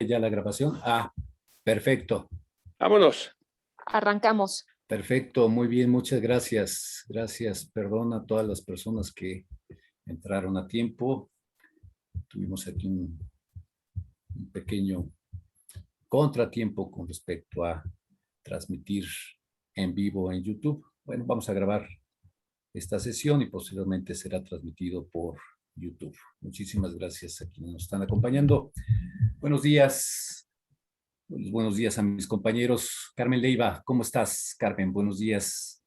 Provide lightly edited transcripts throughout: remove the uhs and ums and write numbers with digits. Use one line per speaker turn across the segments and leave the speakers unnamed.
ya la grabación. Perfecto.
Vámonos.
Arrancamos.
Perfecto, muy bien, muchas gracias. Gracias, perdón a todas las personas que entraron a tiempo. Tuvimos aquí un pequeño contratiempo con respecto a transmitir en vivo en YouTube. Bueno, vamos a grabar esta sesión y posteriormente será transmitido por YouTube. Muchísimas gracias a quienes nos están acompañando. Buenos días. Buenos días a mis compañeros. Carmen Leiva, ¿cómo estás, Carmen? Buenos días.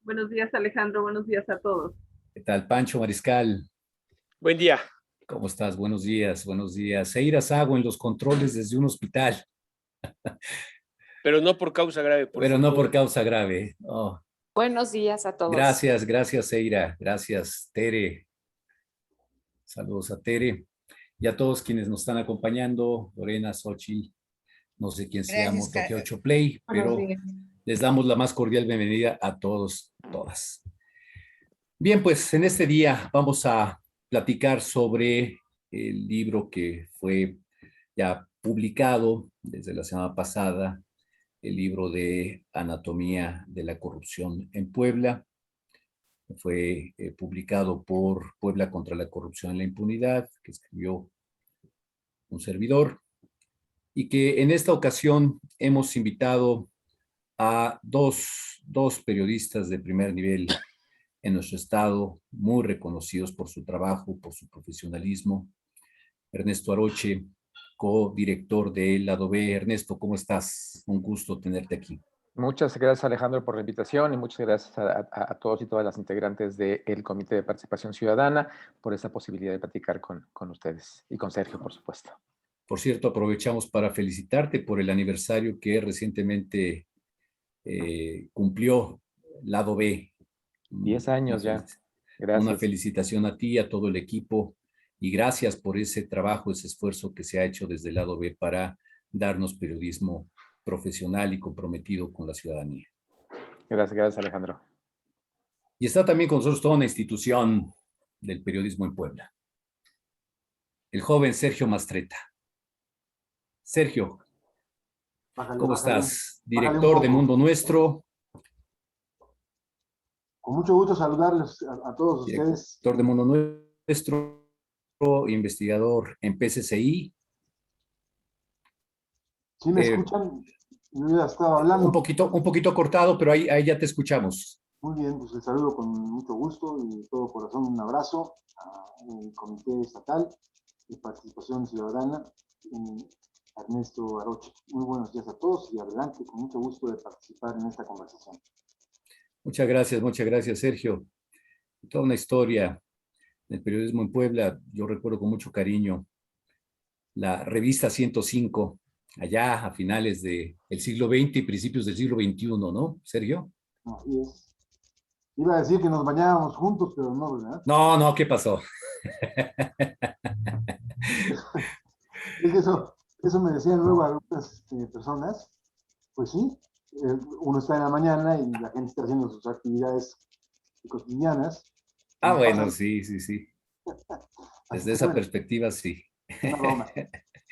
Buenos días, Alejandro. Buenos días a todos.
¿Qué tal, Pancho Mariscal?
Buen día.
¿Cómo estás? Buenos días, buenos días. Eira Sago en los controles desde un hospital.
Pero no por causa grave.
Pero no por causa grave. Oh.
Buenos días a todos.
Gracias, gracias, Eira. Gracias, Tere. Saludos a Tere. Y a todos quienes nos están acompañando, Lorena, Xochitl, no sé quién se llama, Toque 8 Play, pero les damos la más cordial bienvenida a todos, todas. Bien, pues en este día vamos a platicar sobre el libro que fue ya publicado desde la semana pasada, el libro de Anatomía de la Corrupción en Puebla. Fue publicado por Puebla contra la Corrupción y la Impunidad, que escribió un servidor, y que en esta ocasión hemos invitado a dos periodistas de primer nivel en nuestro estado, muy reconocidos por su trabajo, por su profesionalismo. Ernesto Aroche, co-director de Lado B. Ernesto, ¿cómo estás? Un gusto tenerte aquí.
Muchas gracias, Alejandro, por la invitación y muchas gracias a todos y todas las integrantes del Comité de Participación Ciudadana por esta posibilidad de platicar con ustedes y con Sergio, por supuesto.
Por cierto, aprovechamos para felicitarte por el aniversario que recientemente cumplió Lado B.
10 años ya. Gracias.
Una felicitación a ti, a todo el equipo, y gracias por ese trabajo, ese esfuerzo que se ha hecho desde el Lado B para darnos periodismo profesional y comprometido con la ciudadanía.
Gracias, Alejandro.
Y está también con nosotros toda una institución del periodismo en Puebla. El joven Sergio Mastretta. Sergio, ¿cómo estás? Director de Mundo Nuestro.
Con mucho gusto saludarles a todos ustedes.
Director de Mundo Nuestro, investigador en PCCI.
¿Sí me escuchan? Yo ya estaba hablando.
Un poquito cortado, pero ahí ya te escuchamos.
Muy bien, pues les saludo con mucho gusto y de todo corazón un abrazo al Comité Estatal de Participación Ciudadana, Ernesto Aroche. Muy buenos días a todos y adelante, con mucho gusto de participar en esta conversación.
Muchas gracias, Sergio. Toda una historia del periodismo en Puebla. Yo recuerdo con mucho cariño la revista 105, allá a finales del siglo XX y principios del siglo XXI, ¿no, Sergio?
Así es. Iba a decir que nos bañábamos juntos, pero no, ¿verdad?
No, ¿qué pasó?
Es que eso me decían luego algunas personas. Pues sí, uno está en la mañana y la gente está haciendo sus actividades cotidianas.
Bueno, sí. Desde esa perspectiva, sí.
Una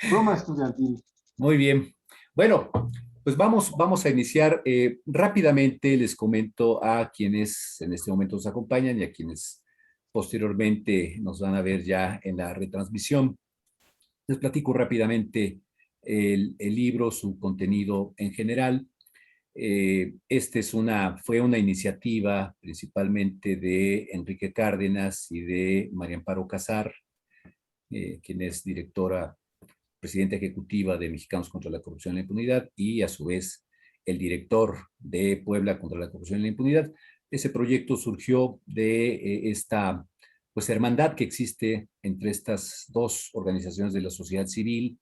broma estudiantil.
Muy bien. Bueno, pues vamos a iniciar. Rápidamente les comento a quienes en este momento nos acompañan y a quienes posteriormente nos van a ver ya en la retransmisión. Les platico rápidamente el libro, su contenido en general. Fue una iniciativa principalmente de Enrique Cárdenas y de María Amparo Casar, quien es presidenta ejecutiva de Mexicanos contra la Corrupción y la Impunidad y a su vez el director de Puebla contra la Corrupción y la Impunidad. Ese proyecto surgió de esta hermandad que existe entre estas dos organizaciones de la sociedad civil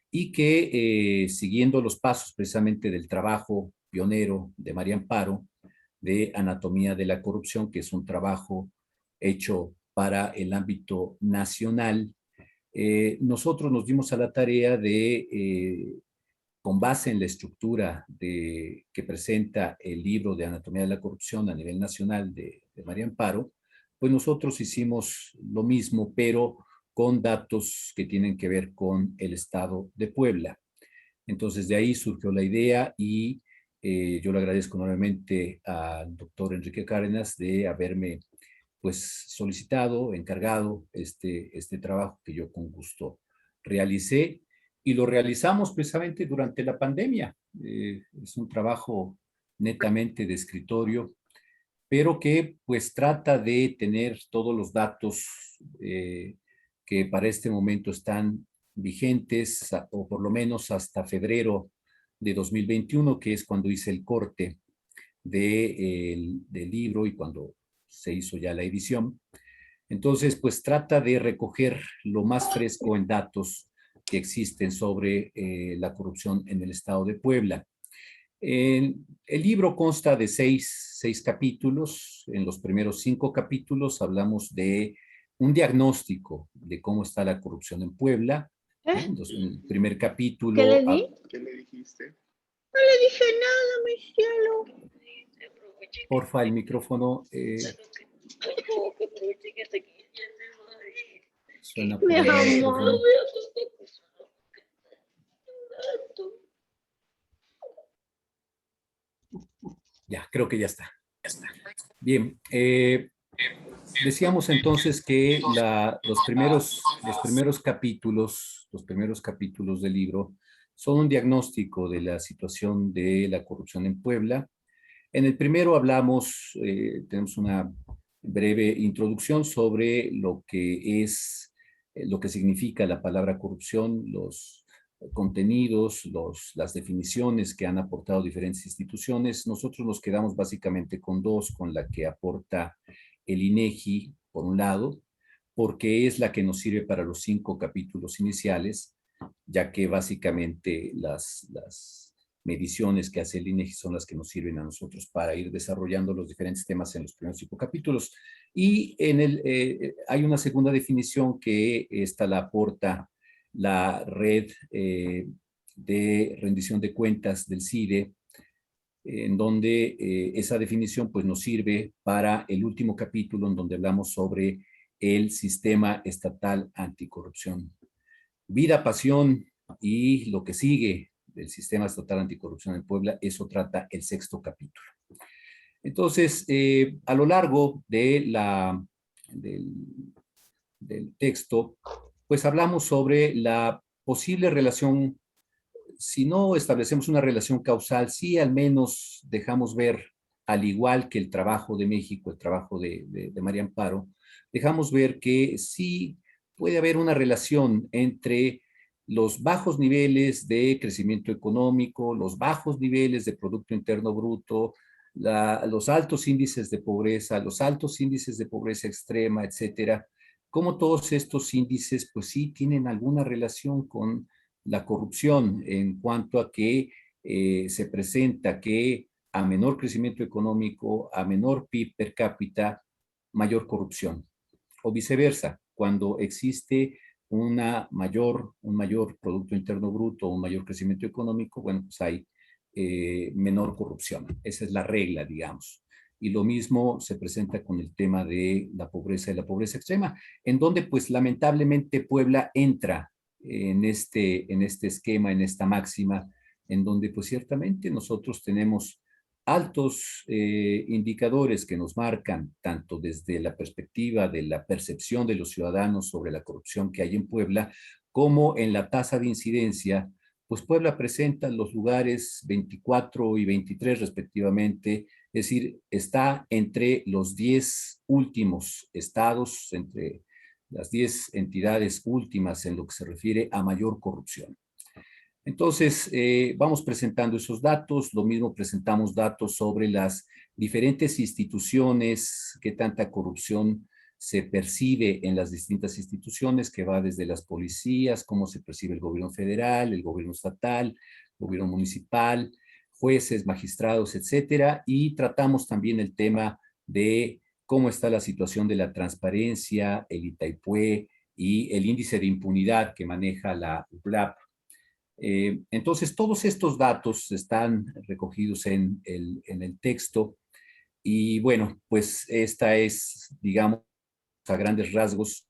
y que siguiendo los pasos precisamente del trabajo pionero de María Amparo de Anatomía de la Corrupción, que es un trabajo hecho para el ámbito nacional, nosotros nos dimos a la tarea de, con base en la estructura que presenta el libro de Anatomía de la Corrupción a nivel nacional de María Amparo, pues nosotros hicimos lo mismo, pero con datos que tienen que ver con el estado de Puebla. Entonces de ahí surgió la idea y yo le agradezco enormemente al doctor Enrique Cárdenas de haberme pues solicitado, encargado este trabajo que yo con gusto realicé y lo realizamos precisamente durante la pandemia. Es un trabajo netamente de escritorio, pero que pues trata de tener todos los datos que para este momento están vigentes, o por lo menos hasta febrero de 2021, que es cuando hice el corte del libro y cuando se hizo ya la edición. Entonces, pues trata de recoger lo más fresco en datos que existen sobre la corrupción en el estado de Puebla. El libro consta de seis capítulos. En los primeros 5 capítulos hablamos de un diagnóstico de cómo está la corrupción en Puebla. Entonces, en el primer capítulo...
¿Qué le di?
¿Qué le dijiste?
No le dije nada, mi cielo.
Porfa, el micrófono suena por
Mi
el
amor.
micrófono. Ya, creo que ya está. Bien, decíamos entonces que los primeros capítulos del libro son un diagnóstico de la situación de la corrupción en Puebla. En el primero hablamos, tenemos una breve introducción sobre lo que es, lo que significa la palabra corrupción, los contenidos, las definiciones que han aportado diferentes instituciones. Nosotros nos quedamos básicamente con 2, con la que aporta el INEGI, por un lado, porque es la que nos sirve para los 5 capítulos iniciales, ya que básicamente las mediciones que hace el INEGI son las que nos sirven a nosotros para ir desarrollando los diferentes temas en los primeros 5 capítulos. Y hay una segunda definición que esta la aporta la red de rendición de cuentas del CIDE, en donde esa definición pues nos sirve para el último capítulo en donde hablamos sobre el sistema estatal anticorrupción. Vida, pasión y lo que sigue del sistema estatal anticorrupción en Puebla, eso trata el 6º capítulo. Entonces, a lo largo del texto, pues hablamos sobre la posible relación. Si no establecemos una relación causal, sí al menos dejamos ver, al igual que el trabajo de México, el trabajo de María Amparo, dejamos ver que sí puede haber una relación entre los bajos niveles de crecimiento económico, los bajos niveles de Producto Interno Bruto, los altos índices de pobreza, los altos índices de pobreza extrema, etcétera. Como todos estos índices, pues sí tienen alguna relación con la corrupción en cuanto a que se presenta que a menor crecimiento económico, a menor PIB per cápita, mayor corrupción. O viceversa, cuando existe un mayor Producto Interno Bruto, un mayor crecimiento económico, bueno, pues hay menor corrupción. Esa es la regla, digamos. Y lo mismo se presenta con el tema de la pobreza y la pobreza extrema, en donde pues lamentablemente Puebla entra en este esquema, en esta máxima, en donde pues ciertamente nosotros tenemos altos indicadores que nos marcan, tanto desde la perspectiva de la percepción de los ciudadanos sobre la corrupción que hay en Puebla, como en la tasa de incidencia. Pues Puebla presenta los lugares 24 y 23 respectivamente, es decir, está entre los 10 últimos estados, entre las 10 entidades últimas en lo que se refiere a mayor corrupción. Entonces, vamos presentando esos datos, lo mismo presentamos datos sobre las diferentes instituciones, qué tanta corrupción se percibe en las distintas instituciones, que va desde las policías, cómo se percibe el gobierno federal, el gobierno estatal, el gobierno municipal, jueces, magistrados, etcétera, y tratamos también el tema de cómo está la situación de la transparencia, el Itaipue y el índice de impunidad que maneja la UPLAP. Entonces, todos estos datos están recogidos en el texto y bueno, pues esta es, digamos, a grandes rasgos,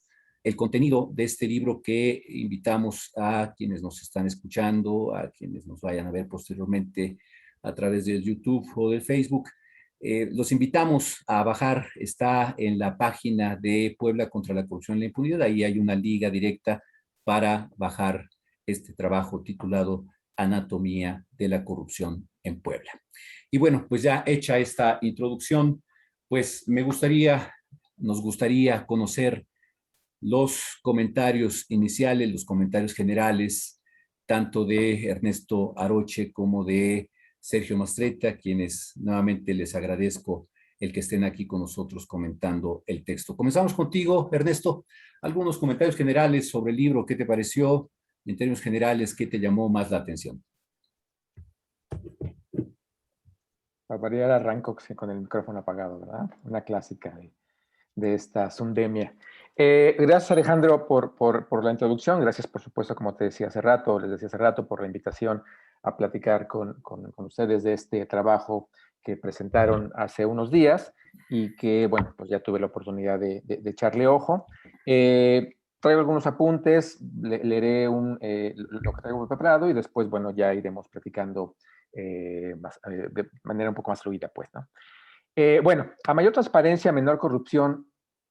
el contenido de este libro que invitamos a quienes nos están escuchando, a quienes nos vayan a ver posteriormente a través del YouTube o del Facebook. Los invitamos a bajar, está en la página de Puebla contra la corrupción y la impunidad, ahí hay una liga directa para bajar este trabajo titulado Anatomía de la corrupción en Puebla. Y bueno, pues ya hecha esta introducción, pues nos gustaría conocer los comentarios iniciales, los comentarios generales, tanto de Ernesto Aroche como de Sergio Mastretta, quienes nuevamente les agradezco el que estén aquí con nosotros comentando el texto. Comenzamos contigo, Ernesto. Algunos comentarios generales sobre el libro, ¿qué te pareció? En términos generales, ¿qué te llamó más la atención?
Para variar, arranco con el micrófono apagado, ¿verdad? Una clásica de esta sundemia. Gracias, Alejandro, por la introducción. Gracias, por supuesto, como te decía hace rato, les decía hace rato, por la invitación a platicar con ustedes de este trabajo que presentaron hace unos días y que, bueno, pues ya tuve la oportunidad de echarle ojo. Traigo algunos apuntes, leeré lo que traigo preparado y después, bueno, ya iremos platicando de manera un poco más fluida, pues, ¿no? Bueno, a mayor transparencia, menor corrupción.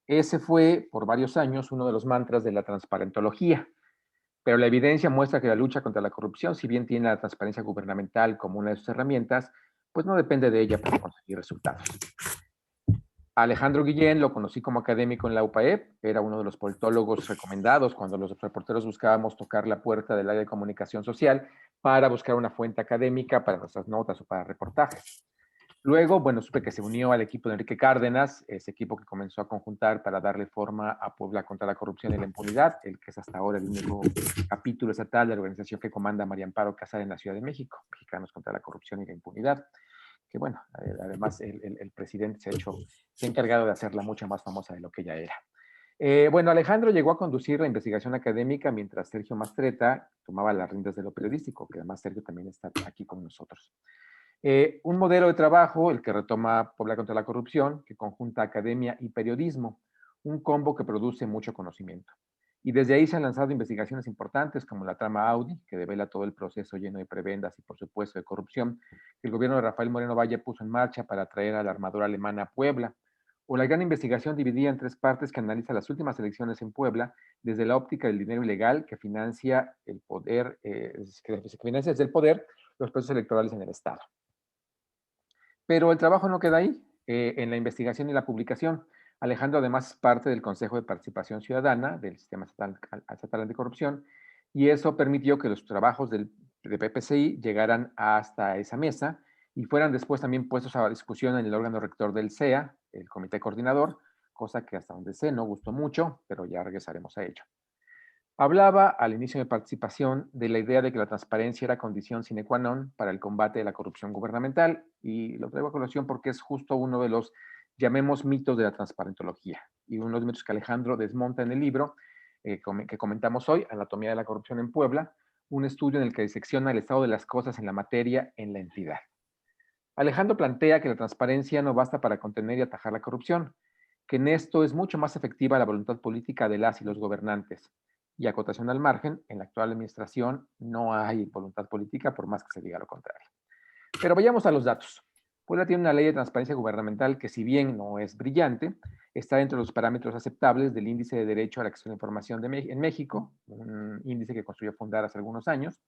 Ese fue, por varios años, uno de los mantras de la transparentología. Pero la evidencia muestra que la lucha contra la corrupción, si bien tiene la transparencia gubernamental como una de sus herramientas, pues no depende de ella para conseguir resultados. Alejandro Guillén lo conocí como académico en la UPAEP, era uno de los politólogos recomendados cuando los reporteros buscábamos tocar la puerta del área de comunicación social para buscar una fuente académica para nuestras notas o para reportajes. Luego, bueno, supe que se unió al equipo de Enrique Cárdenas, ese equipo que comenzó a conjuntar para darle forma a Puebla contra la corrupción y la impunidad, el que es hasta ahora el único capítulo estatal de la organización que comanda María Amparo Casar en la Ciudad de México, Mexicanos contra la Corrupción y la Impunidad, que bueno, además el presidente se ha encargado de hacerla mucho más famosa de lo que ya era. Bueno, Alejandro llegó a conducir la investigación académica mientras Sergio Mastretta tomaba las riendas de lo periodístico, que además Sergio también está aquí con nosotros. Un modelo de trabajo, el que retoma Puebla contra la corrupción, que conjunta academia y periodismo, un combo que produce mucho conocimiento. Y desde ahí se han lanzado investigaciones importantes como la trama Audi, que devela todo el proceso lleno de prebendas y por supuesto de corrupción, que el gobierno de Rafael Moreno Valle puso en marcha para traer a la armadora alemana a Puebla, o la gran investigación dividida en 3 partes que analiza las últimas elecciones en Puebla desde la óptica del dinero ilegal que financia el poder, que financia desde el poder los procesos electorales en el Estado. Pero el trabajo no queda ahí. En la investigación y la publicación, Alejandro además es parte del Consejo de Participación Ciudadana del Sistema Estatal Anticorrupción y eso permitió que los trabajos de PPCI llegaran hasta esa mesa y fueran después también puestos a discusión en el órgano rector del CEA, el Comité Coordinador, cosa que hasta donde sé no gustó mucho, pero ya regresaremos a ello. Hablaba al inicio de mi participación de la idea de que la transparencia era condición sine qua non para el combate de la corrupción gubernamental y lo traigo a colación porque es justo uno de los, llamemos, mitos de la transparentología y uno de los mitos que Alejandro desmonta en el libro que comentamos hoy, Anatomía de la corrupción en Puebla, un estudio en el que disecciona el estado de las cosas en la materia en la entidad. Alejandro plantea que la transparencia no basta para contener y atajar la corrupción, que en esto es mucho más efectiva la voluntad política de las y los gobernantes. Y acotación al margen, en la actual administración no hay voluntad política por más que se diga lo contrario. Pero vayamos a los datos. Puebla tiene una ley de transparencia gubernamental que si bien no es brillante, está dentro de los parámetros aceptables del Índice de Derecho al Acceso a la Información en México, un índice que construyó Fundar hace algunos años,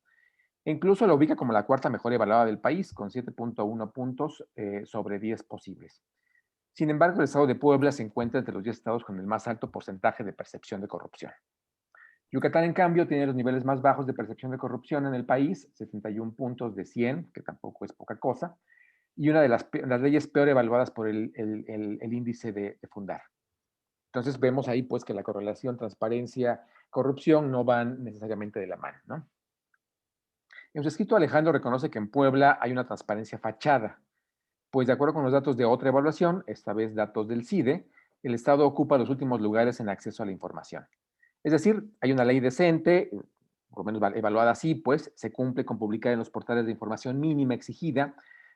e incluso la ubica como la 4ª mejor evaluada del país, con 7.1 puntos sobre 10 posibles. Sin embargo, el estado de Puebla se encuentra entre los 10 estados con el más alto porcentaje de percepción de corrupción. Yucatán, en cambio, tiene los niveles más bajos de percepción de corrupción en el país, 71 puntos de 100, que tampoco es poca cosa, y una de las leyes peor evaluadas por el índice de Fundar. Entonces vemos ahí pues que la correlación transparencia-corrupción no van necesariamente de la mano, ¿no? En su escrito, Alejandro reconoce que en Puebla hay una transparencia fachada, pues de acuerdo con los datos de otra evaluación, esta vez datos del CIDE, el Estado ocupa los últimos lugares en acceso a la información. Es decir, hay una ley decente, por lo menos evaluada así, pues se cumple con publicar en los portales de información mínima exigida,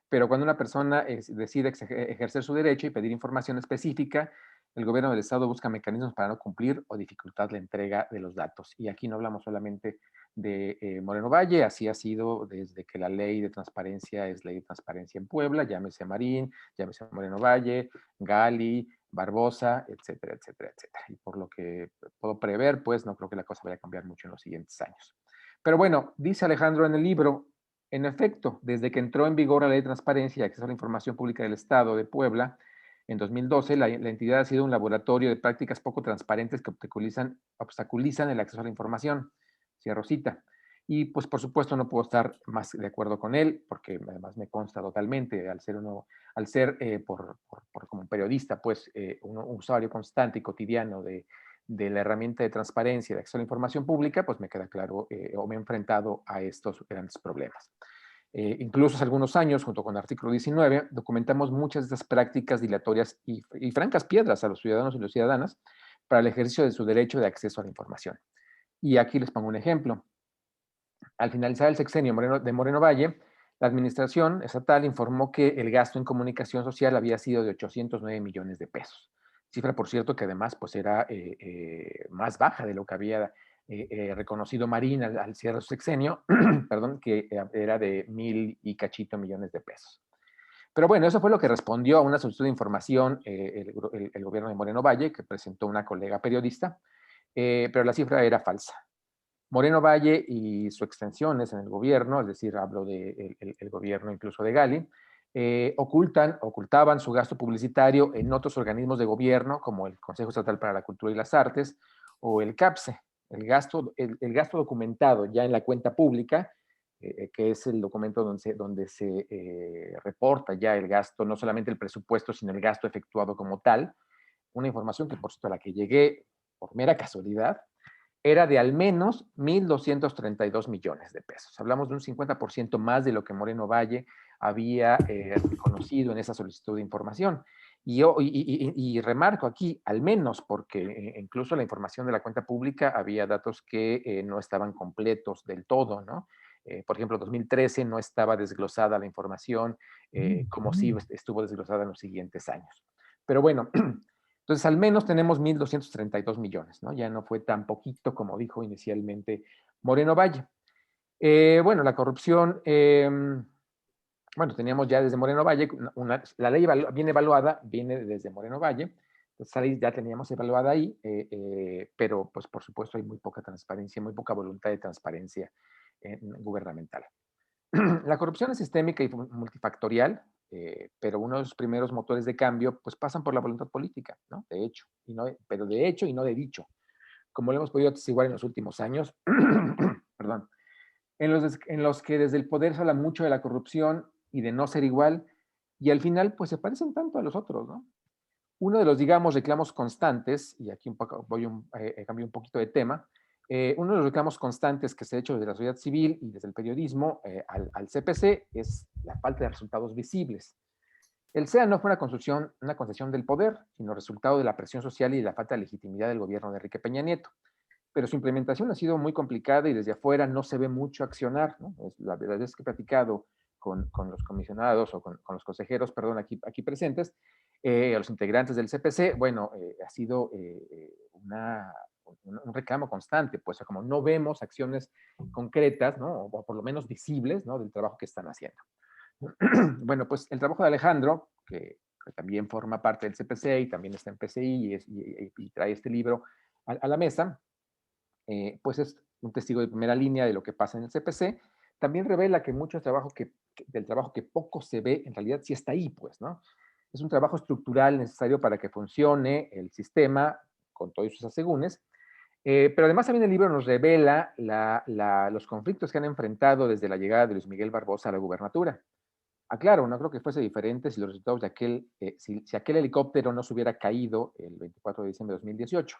pero cuando una persona decide ejercer su derecho y pedir información específica, el gobierno del Estado busca mecanismos para no cumplir o dificultar la entrega de los datos. Y aquí no hablamos solamente de Moreno Valle, así ha sido desde que la ley de transparencia es ley de transparencia en Puebla, llámese Marín, llámese Moreno Valle, Gali, Barbosa, etcétera, etcétera, etcétera. Y por lo que puedo prever, pues no creo que la cosa vaya a cambiar mucho en los siguientes años. Pero bueno, dice Alejandro en el libro, en efecto, desde que entró en vigor la Ley de Transparencia y Acceso a la Información Pública del Estado de Puebla, en 2012, la entidad ha sido un laboratorio de prácticas poco transparentes que obstaculizan el acceso a la información. Cierro cita. Y pues por supuesto no puedo estar más de acuerdo con él, porque además me consta totalmente, al ser como periodista, pues un usuario constante y cotidiano de la herramienta de transparencia de acceso a la información pública, pues me queda claro o me he enfrentado a estos grandes problemas. Incluso hace algunos años, junto con el artículo 19, documentamos muchas de estas prácticas dilatorias y francas piedras a los ciudadanos y las ciudadanas para el ejercicio de su derecho de acceso a la información. Y aquí les pongo un ejemplo. Al finalizar el sexenio de Moreno Valle, la administración estatal informó que el gasto en comunicación social había sido de 809 millones de pesos. Cifra, por cierto, que además pues, era más baja de lo que había reconocido Marín al cierre de su sexenio, perdón, que era de 1,000 y cachito millones de pesos. Pero bueno, eso fue lo que respondió a una solicitud de información el gobierno de Moreno Valle, que presentó una colega periodista, pero la cifra era falsa. Moreno Valle y sus extensiones en el gobierno, es decir, hablo del gobierno incluso de Gali, ocultaban su gasto publicitario en otros organismos de gobierno, como el Consejo Estatal para la Cultura y las Artes o el CAPSE. El gasto documentado ya en la cuenta pública, que es el documento donde se reporta ya el gasto, no solamente el presupuesto, sino el gasto efectuado como tal, una información que, por cierto, a la que llegué por mera casualidad, era de al menos 1,232 millones de pesos. Hablamos de un 50% más de lo que Moreno Valle había reconocido en esa solicitud de información. Y remarco aquí, al menos porque incluso la información de la cuenta pública había datos que no estaban completos del todo, ¿no? Por ejemplo, 2013 no estaba desglosada la información como sí estuvo desglosada en los siguientes años. Pero bueno, entonces, al menos tenemos 1,232 millones, ¿no? Ya no fue tan poquito como dijo inicialmente Moreno Valle. Bueno, la corrupción, bueno, teníamos ya desde Moreno Valle, la ley bien evaluada viene desde Moreno Valle, entonces la ley ya teníamos evaluada ahí, pero pues por supuesto hay muy poca transparencia, muy poca voluntad de transparencia gubernamental. La corrupción es sistémica y multifactorial, pero uno de los primeros motores de cambio pues pasan por la voluntad política, ¿no? De hecho, pero de hecho y no de dicho, como lo hemos podido atestiguar en los últimos años, perdón, en los que desde el poder se habla mucho de la corrupción y de no ser igual, y al final pues se parecen tanto a los otros, ¿no? Uno de los, digamos, reclamos constantes, y aquí cambio un poquito de tema, uno de los reclamos constantes que se ha hecho desde la sociedad civil y desde el periodismo al CPC es la falta de resultados visibles. El SEA no fue una concesión del poder, sino resultado de la presión social y de la falta de legitimidad del gobierno de Enrique Peña Nieto. Pero su implementación ha sido muy complicada y desde afuera no se ve mucho accionar, ¿no? La verdad es que he platicado con los comisionados o con los consejeros, perdón, aquí presentes, a los integrantes del CPC, bueno, ha sido un reclamo constante, pues como no vemos acciones concretas, ¿no? O por lo menos visibles, ¿no? Del trabajo que están haciendo. Bueno, pues el trabajo de Alejandro, que también forma parte del CPC y también está en PCI y trae este libro a la mesa, pues es un testigo de primera línea de lo que pasa en el CPC. También revela que mucho del trabajo que poco se ve, en realidad sí está ahí, pues, ¿no? Es un trabajo estructural necesario para que funcione el sistema con todos sus asegúnes, pero además también el libro nos revela los conflictos que han enfrentado desde la llegada de Luis Miguel Barbosa a la gubernatura. Aclaro, no creo que fuese diferente si los resultados de si aquel helicóptero no se hubiera caído el 24 de diciembre de 2018,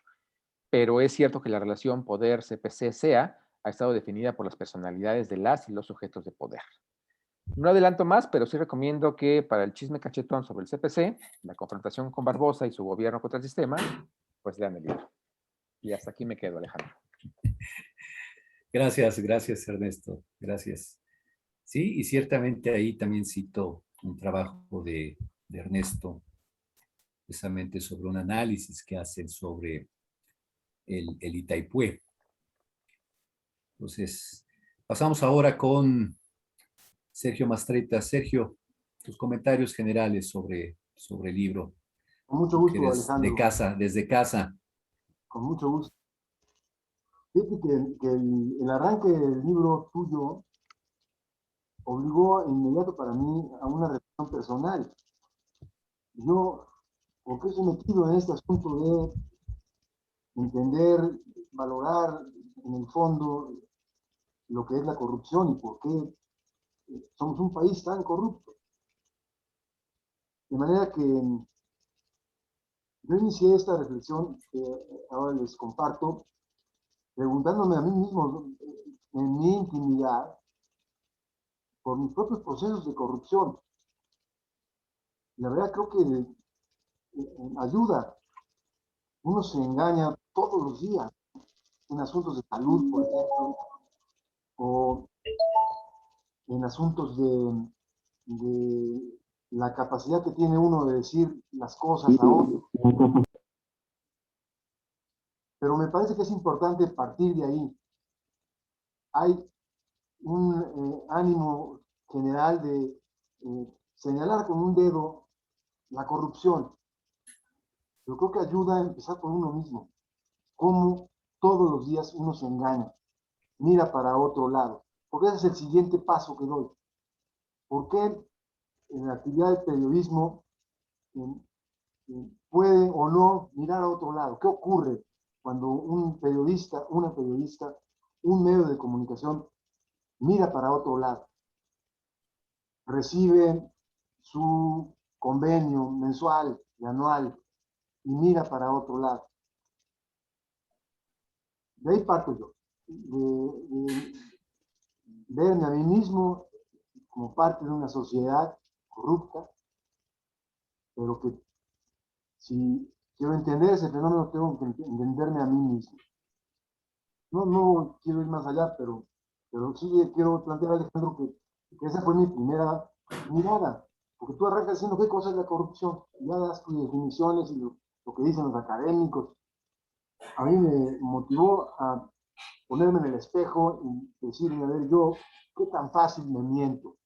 pero es cierto que la relación poder-CPC-SEA ha estado definida por las personalidades de las y los sujetos de poder. No adelanto más, pero sí recomiendo que para el chisme cachetón sobre el CPC, la confrontación con Barbosa y su gobierno contra el sistema, pues lean el libro. Y hasta aquí me quedo, Alejandro.
Gracias, Ernesto. Gracias. Sí, y ciertamente ahí también cito un trabajo de Ernesto precisamente sobre un análisis que hacen sobre el Itaipué. Entonces, pasamos ahora con Sergio Mastretta. Sergio, tus comentarios generales sobre el libro.
Con mucho
Tú que
gusto,
eres
Alejandro.
de casa, desde casa.
Con mucho gusto. Fíjate que el arranque del libro tuyo obligó inmediato para mí a una reflexión personal. Yo, ¿por qué estoy metido en este asunto de entender, valorar en el fondo lo que es la corrupción y por qué somos un país tan corrupto? De manera que yo inicié esta reflexión que ahora les comparto, preguntándome a mí mismo en mi intimidad por mis propios procesos de corrupción. La verdad creo que ayuda. Uno se engaña todos los días en asuntos de salud, por ejemplo, o en asuntos de la capacidad que tiene uno de decir las cosas a otro. Pero me parece que es importante partir de ahí. Hay un ánimo general de señalar con un dedo la corrupción. Yo creo que ayuda a empezar por uno mismo. Cómo todos los días uno se engaña, mira para otro lado. Porque ese es el siguiente paso que doy. ¿Por qué en la actividad de periodismo puede o no mirar a otro lado? ¿Qué ocurre cuando un periodista, una periodista, un medio de comunicación mira para otro lado? Recibe su convenio mensual y anual y mira para otro lado. De ahí parto yo, de verme a mí mismo como parte de una sociedad corrupta, pero que si quiero entender ese fenómeno tengo que entenderme a mí mismo. No quiero ir más allá, pero sí quiero plantear, Alejandro, que esa fue mi primera mirada, porque tú arrancas diciendo qué cosa es la corrupción, y ya das tus definiciones y lo que dicen los académicos. A mí me motivó a ponerme en el espejo y decirme, a ver, yo, qué tan fácil me miento,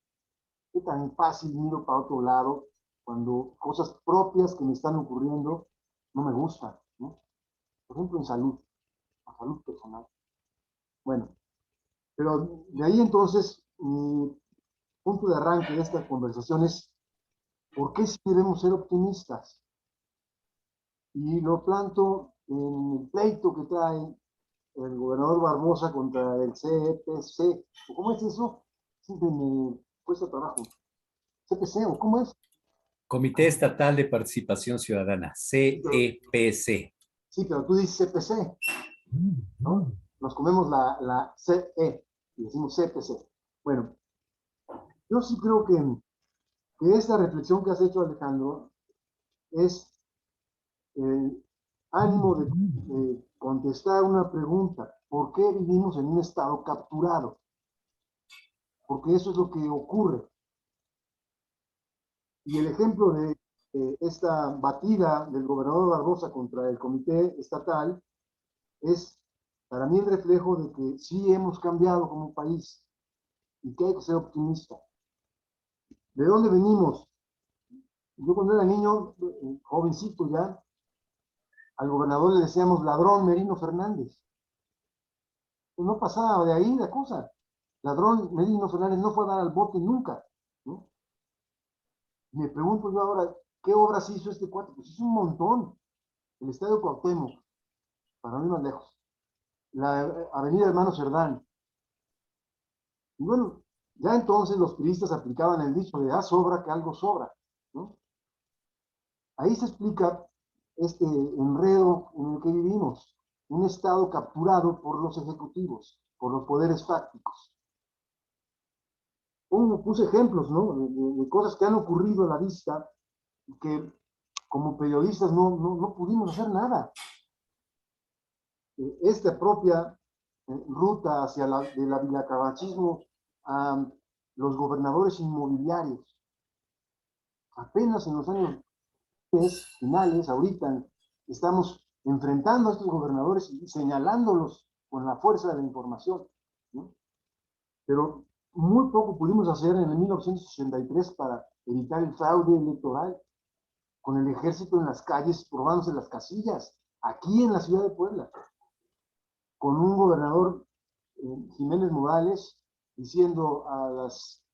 qué tan fácil miro para otro lado cuando cosas propias que me están ocurriendo no me gustan, ¿no? Por ejemplo, en salud, la salud personal. Bueno, pero de ahí entonces, mi punto de arranque de esta conversación es, ¿por qué sí debemos ser optimistas? Y lo planto en el pleito que trae el gobernador Barbosa contra el CPC. ¿Cómo es eso? Siempre me cuesta trabajo. ¿CPC o cómo es?
Comité Estatal de Participación Ciudadana, CEPC.
Sí, pero tú dices CPC, ¿no? Nos comemos la CE y decimos CPC. Bueno, yo sí creo que esta reflexión que has hecho, Alejandro, es el ánimo de contestar una pregunta. ¿Por qué vivimos en un estado capturado? Porque eso es lo que ocurre. Y el ejemplo de esta batida del gobernador Barbosa contra el comité estatal es para mí el reflejo de que sí hemos cambiado como país y que hay que ser optimista. ¿De dónde venimos? Yo cuando era niño, jovencito ya, al gobernador le decíamos ladrón Merino Fernández. Pues no pasaba de ahí la cosa. Ladrón Merino Fernández no fue a dar al bote nunca, ¿no? Me pregunto yo ahora, ¿qué obras hizo este cuate? Pues hizo un montón. El Estadio Cuauhtémoc, para mí más lejos. La Avenida Hermano Cerdán. Y bueno, ya entonces los turistas aplicaban el dicho de sobra que algo sobra, ¿no? Ahí se explica este enredo en el que vivimos. Un Estado capturado por los ejecutivos, por los poderes fácticos. Puse ejemplos, ¿no? De cosas que han ocurrido a la vista y que como periodistas no pudimos hacer nada. Esta propia ruta hacia del vilacabachismo a los gobernadores inmobiliarios. Apenas en los años finales, ahorita estamos enfrentando a estos gobernadores y señalándolos con la fuerza de la información, ¿no? Pero muy poco pudimos hacer en el 1983 para evitar el fraude electoral, con el ejército en las calles probándose las casillas, aquí en la ciudad de Puebla, con un gobernador, Jiménez Morales, diciendo a las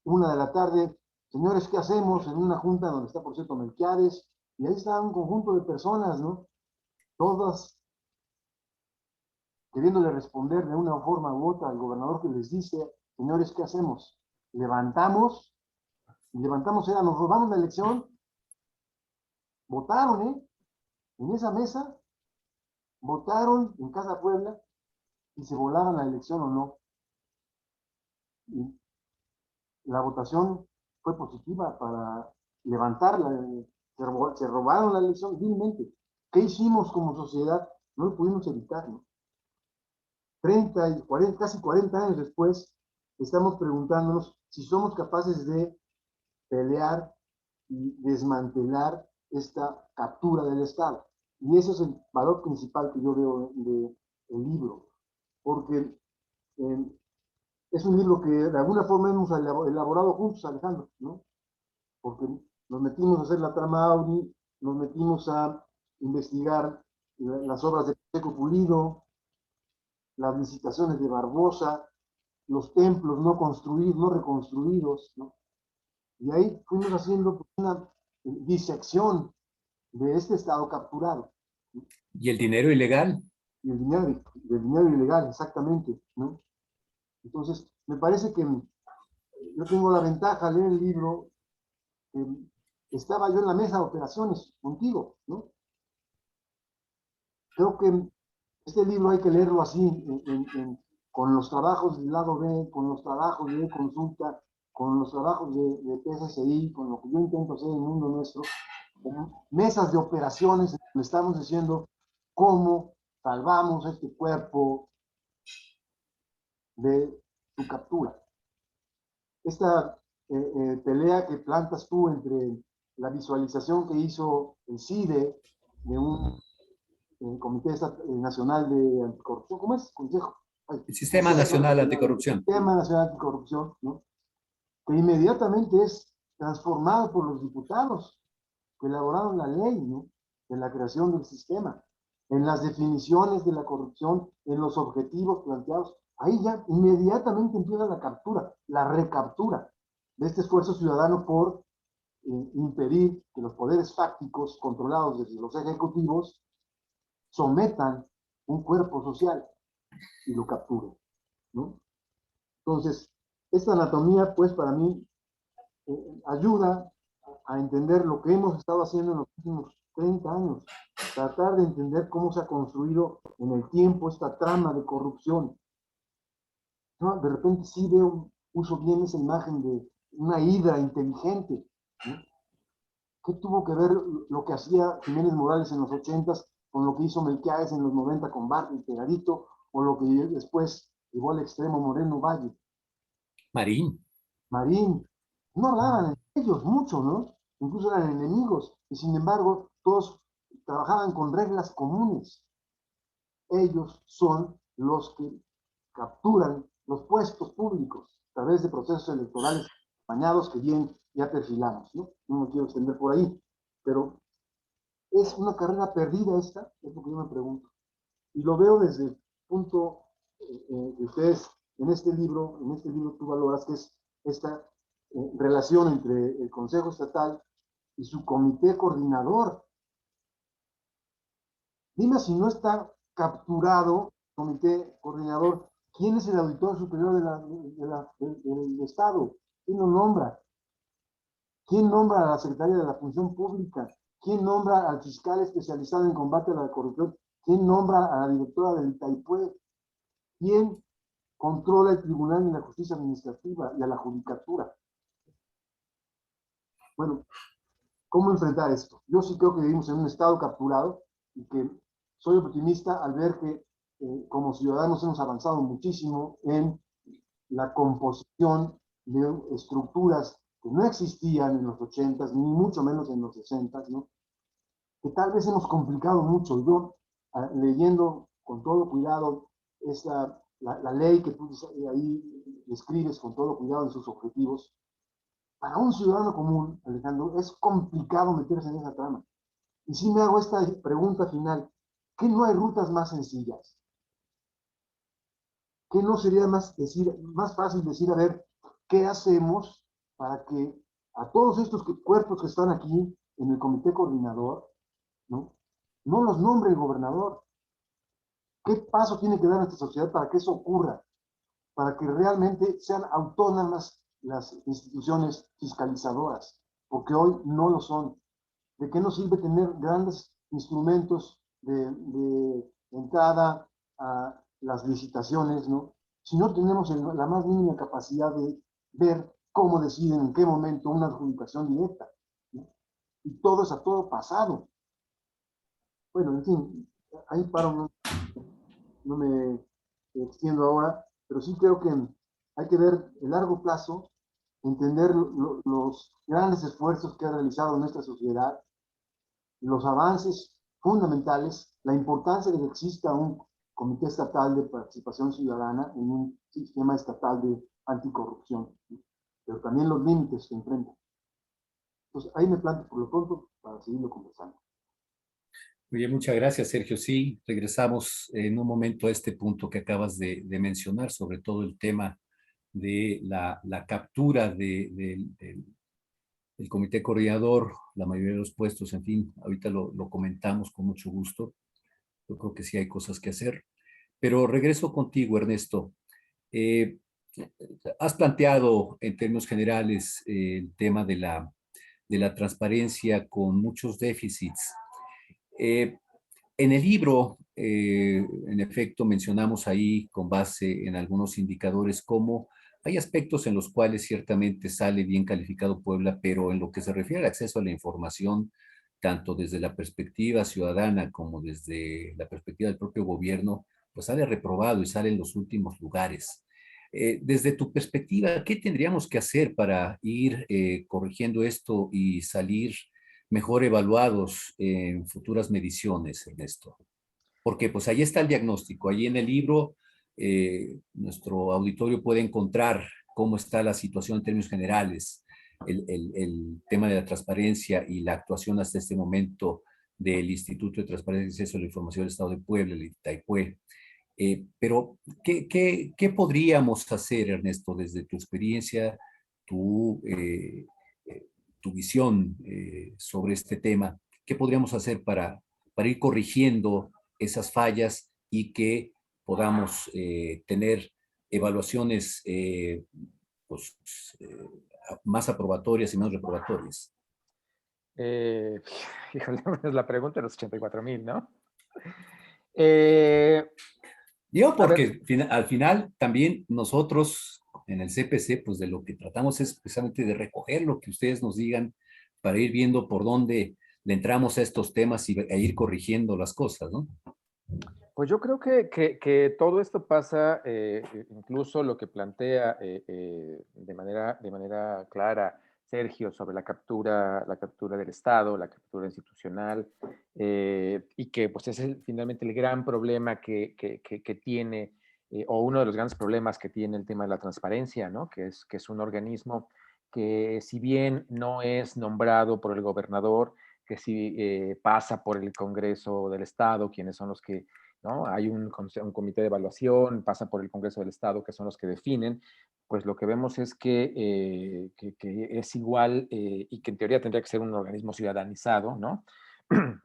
1 de la tarde, señores, ¿qué hacemos? En una junta donde está, por cierto, Melquiades, y ahí está un conjunto de personas, ¿no? Todas queriéndole responder de una forma u otra al gobernador que les dice, señores, ¿qué hacemos? Levantamos, nos robamos la elección, votaron, en esa mesa, votaron en Casa Puebla, y se volaban la elección o no. Y la votación fue positiva para levantarla, se robaron la elección vilmente. ¿Qué hicimos como sociedad? No lo pudimos evitar, ¿no? 30 y 40, casi 40 años después, estamos preguntándonos si somos capaces de pelear y desmantelar esta captura del Estado. Y ese es el valor principal que yo veo del libro, porque es un libro que de alguna forma hemos elaborado juntos, Alejandro, ¿no? Porque nos metimos a hacer la trama Audi, nos metimos a investigar las obras de Pacheco Pulido, las licitaciones de Barbosa, los templos no construidos, no reconstruidos, ¿no? Y ahí fuimos haciendo una disección de este Estado capturado.
¿Y el dinero ilegal?
Y el dinero ilegal, exactamente, ¿no? Entonces, me parece que yo tengo la ventaja al leer el libro, estaba yo en la mesa de operaciones contigo, ¿no? Creo que este libro hay que leerlo así, con los trabajos del lado B, con los trabajos de consulta, con los trabajos de PSCI, con lo que yo intento hacer en el mundo nuestro, como mesas de operaciones, le estamos diciendo cómo salvamos este cuerpo de su captura. Esta pelea que plantas tú entre la visualización que hizo el CIDE de un Comité Nacional de Anticorrupción, ¿cómo es? Consejo.
El Sistema Nacional Anticorrupción.
Sistema Nacional Anticorrupción, ¿no? Que inmediatamente es transformado por los diputados que elaboraron la ley, ¿no? De la creación del sistema, en las definiciones de la corrupción, en los objetivos planteados. Ahí ya inmediatamente empieza la captura, la recaptura de este esfuerzo ciudadano por impedir que los poderes fácticos controlados desde los ejecutivos sometan un cuerpo social y lo capturen, ¿no? Entonces, esta anatomía, pues, para mí, ayuda a entender lo que hemos estado haciendo en los últimos 30 años, tratar de entender cómo se ha construido en el tiempo esta trama de corrupción. ¿No? De repente sí uso bien esa imagen de una hidra inteligente, ¿no? ¿Qué tuvo que ver lo que hacía Jiménez Morales en los 80s con lo que hizo Melquiades en los 90 con Bartlett y Pegadito, o lo que después llevó al extremo Moreno Valle?
Marín.
No hablaban entre ellos mucho, ¿no? Incluso eran enemigos, y sin embargo, todos trabajaban con reglas comunes. Ellos son los que capturan los puestos públicos a través de procesos electorales acompañados que bien ya perfilamos, ¿no? No me quiero extender por ahí, pero es una carrera perdida esta, es lo que yo me pregunto. Y lo veo desde el punto que ustedes en este libro tú valoras, que es esta relación entre el Consejo Estatal y su comité coordinador. Dime si no está capturado el comité coordinador. ¿Quién es el auditor superior del Estado? ¿Quién lo nombra? ¿Quién nombra a la secretaria de la Función Pública? ¿Quién nombra al fiscal especializado en combate a la corrupción? ¿Quién nombra a la directora del Itaipue? ¿Quién controla el Tribunal de la Justicia Administrativa y a la Judicatura? Bueno, ¿cómo enfrentar esto? Yo sí creo que vivimos en un estado capturado y que soy optimista al ver que como ciudadanos hemos avanzado muchísimo en la composición de estructuras que no existían en los 80s, ni mucho menos en los 60s, ¿no? que tal vez hemos complicado mucho. Yo, leyendo con todo cuidado la ley que tú ahí describes con todo cuidado en sus objetivos, para un ciudadano común, Alejandro, es complicado meterse en esa trama. Y sí me hago esta pregunta final, ¿qué no hay rutas más sencillas? ¿Qué no sería más fácil decir, a ver, qué hacemos para que a todos estos cuerpos que están aquí en el comité coordinador, ¿no? No los nombre el gobernador? ¿Qué paso tiene que dar nuestra sociedad para que eso ocurra? Para que realmente sean autónomas las instituciones fiscalizadoras, porque hoy no lo son. ¿De qué nos sirve tener grandes instrumentos de entrada a las licitaciones, ¿no? Si no tenemos la más mínima capacidad de ver cómo deciden en qué momento una adjudicación directa, ¿no? Y todo es a todo pasado. Bueno, en fin, ahí paro, no me extiendo ahora, pero sí creo que hay que ver el largo plazo, entender los grandes esfuerzos que ha realizado nuestra sociedad, los avances fundamentales, la importancia de que exista un comité estatal de participación ciudadana en un sistema estatal de anticorrupción, pero también los límites que enfrenta. Entonces, ahí me planto por lo pronto para seguirlo conversando.
Muy bien, muchas gracias, Sergio. Sí, regresamos en un momento a este punto que acabas de mencionar, sobre todo el tema de la captura del comité coordinador, la mayoría de los puestos, en fin, ahorita lo comentamos con mucho gusto. Yo creo que sí hay cosas que hacer. Pero regreso contigo, Ernesto. Has planteado en términos generales el tema de la transparencia con muchos déficits. En el libro, en efecto, mencionamos ahí con base en algunos indicadores cómo hay aspectos en los cuales ciertamente sale bien calificado Puebla, pero en lo que se refiere al acceso a la información, tanto desde la perspectiva ciudadana como desde la perspectiva del propio gobierno, pues sale reprobado y sale en los últimos lugares. Desde tu perspectiva, ¿qué tendríamos que hacer para ir corrigiendo esto y salir mejor evaluados en futuras mediciones, Ernesto? Porque pues ahí está el diagnóstico, ahí en el libro nuestro auditorio puede encontrar cómo está la situación en términos generales, el tema de la transparencia y la actuación hasta este momento del Instituto de Transparencia y Acceso a la Información del Estado de Puebla, el ITAIPUE. Pero, ¿qué podríamos hacer, Ernesto, desde tu experiencia, tu, tu visión sobre este tema? ¿Qué podríamos hacer para ir corrigiendo esas fallas y que podamos tener evaluaciones pues, más aprobatorias y menos reprobatorias?
Híjole, es la pregunta de los 84,000, ¿no?
Digo, porque al final también nosotros en el CPC, pues de lo que tratamos es precisamente de recoger lo que ustedes nos digan para ir viendo por dónde le entramos a estos temas e ir corrigiendo las cosas, ¿no?
Pues yo creo que todo esto pasa, incluso lo que plantea de manera clara Sergio sobre la captura del Estado, la captura institucional, y que pues es finalmente el gran problema que tiene, o uno de los grandes problemas que tiene el tema de la transparencia, ¿no? Que es un organismo que si bien no es nombrado por el gobernador, que sí pasa por el Congreso del Estado, quienes son los que, ¿no? Hay un comité de evaluación, pasa por el Congreso del Estado, que son los que definen, pues lo que vemos es que es igual y que en teoría tendría que ser un organismo ciudadanizado, ¿no?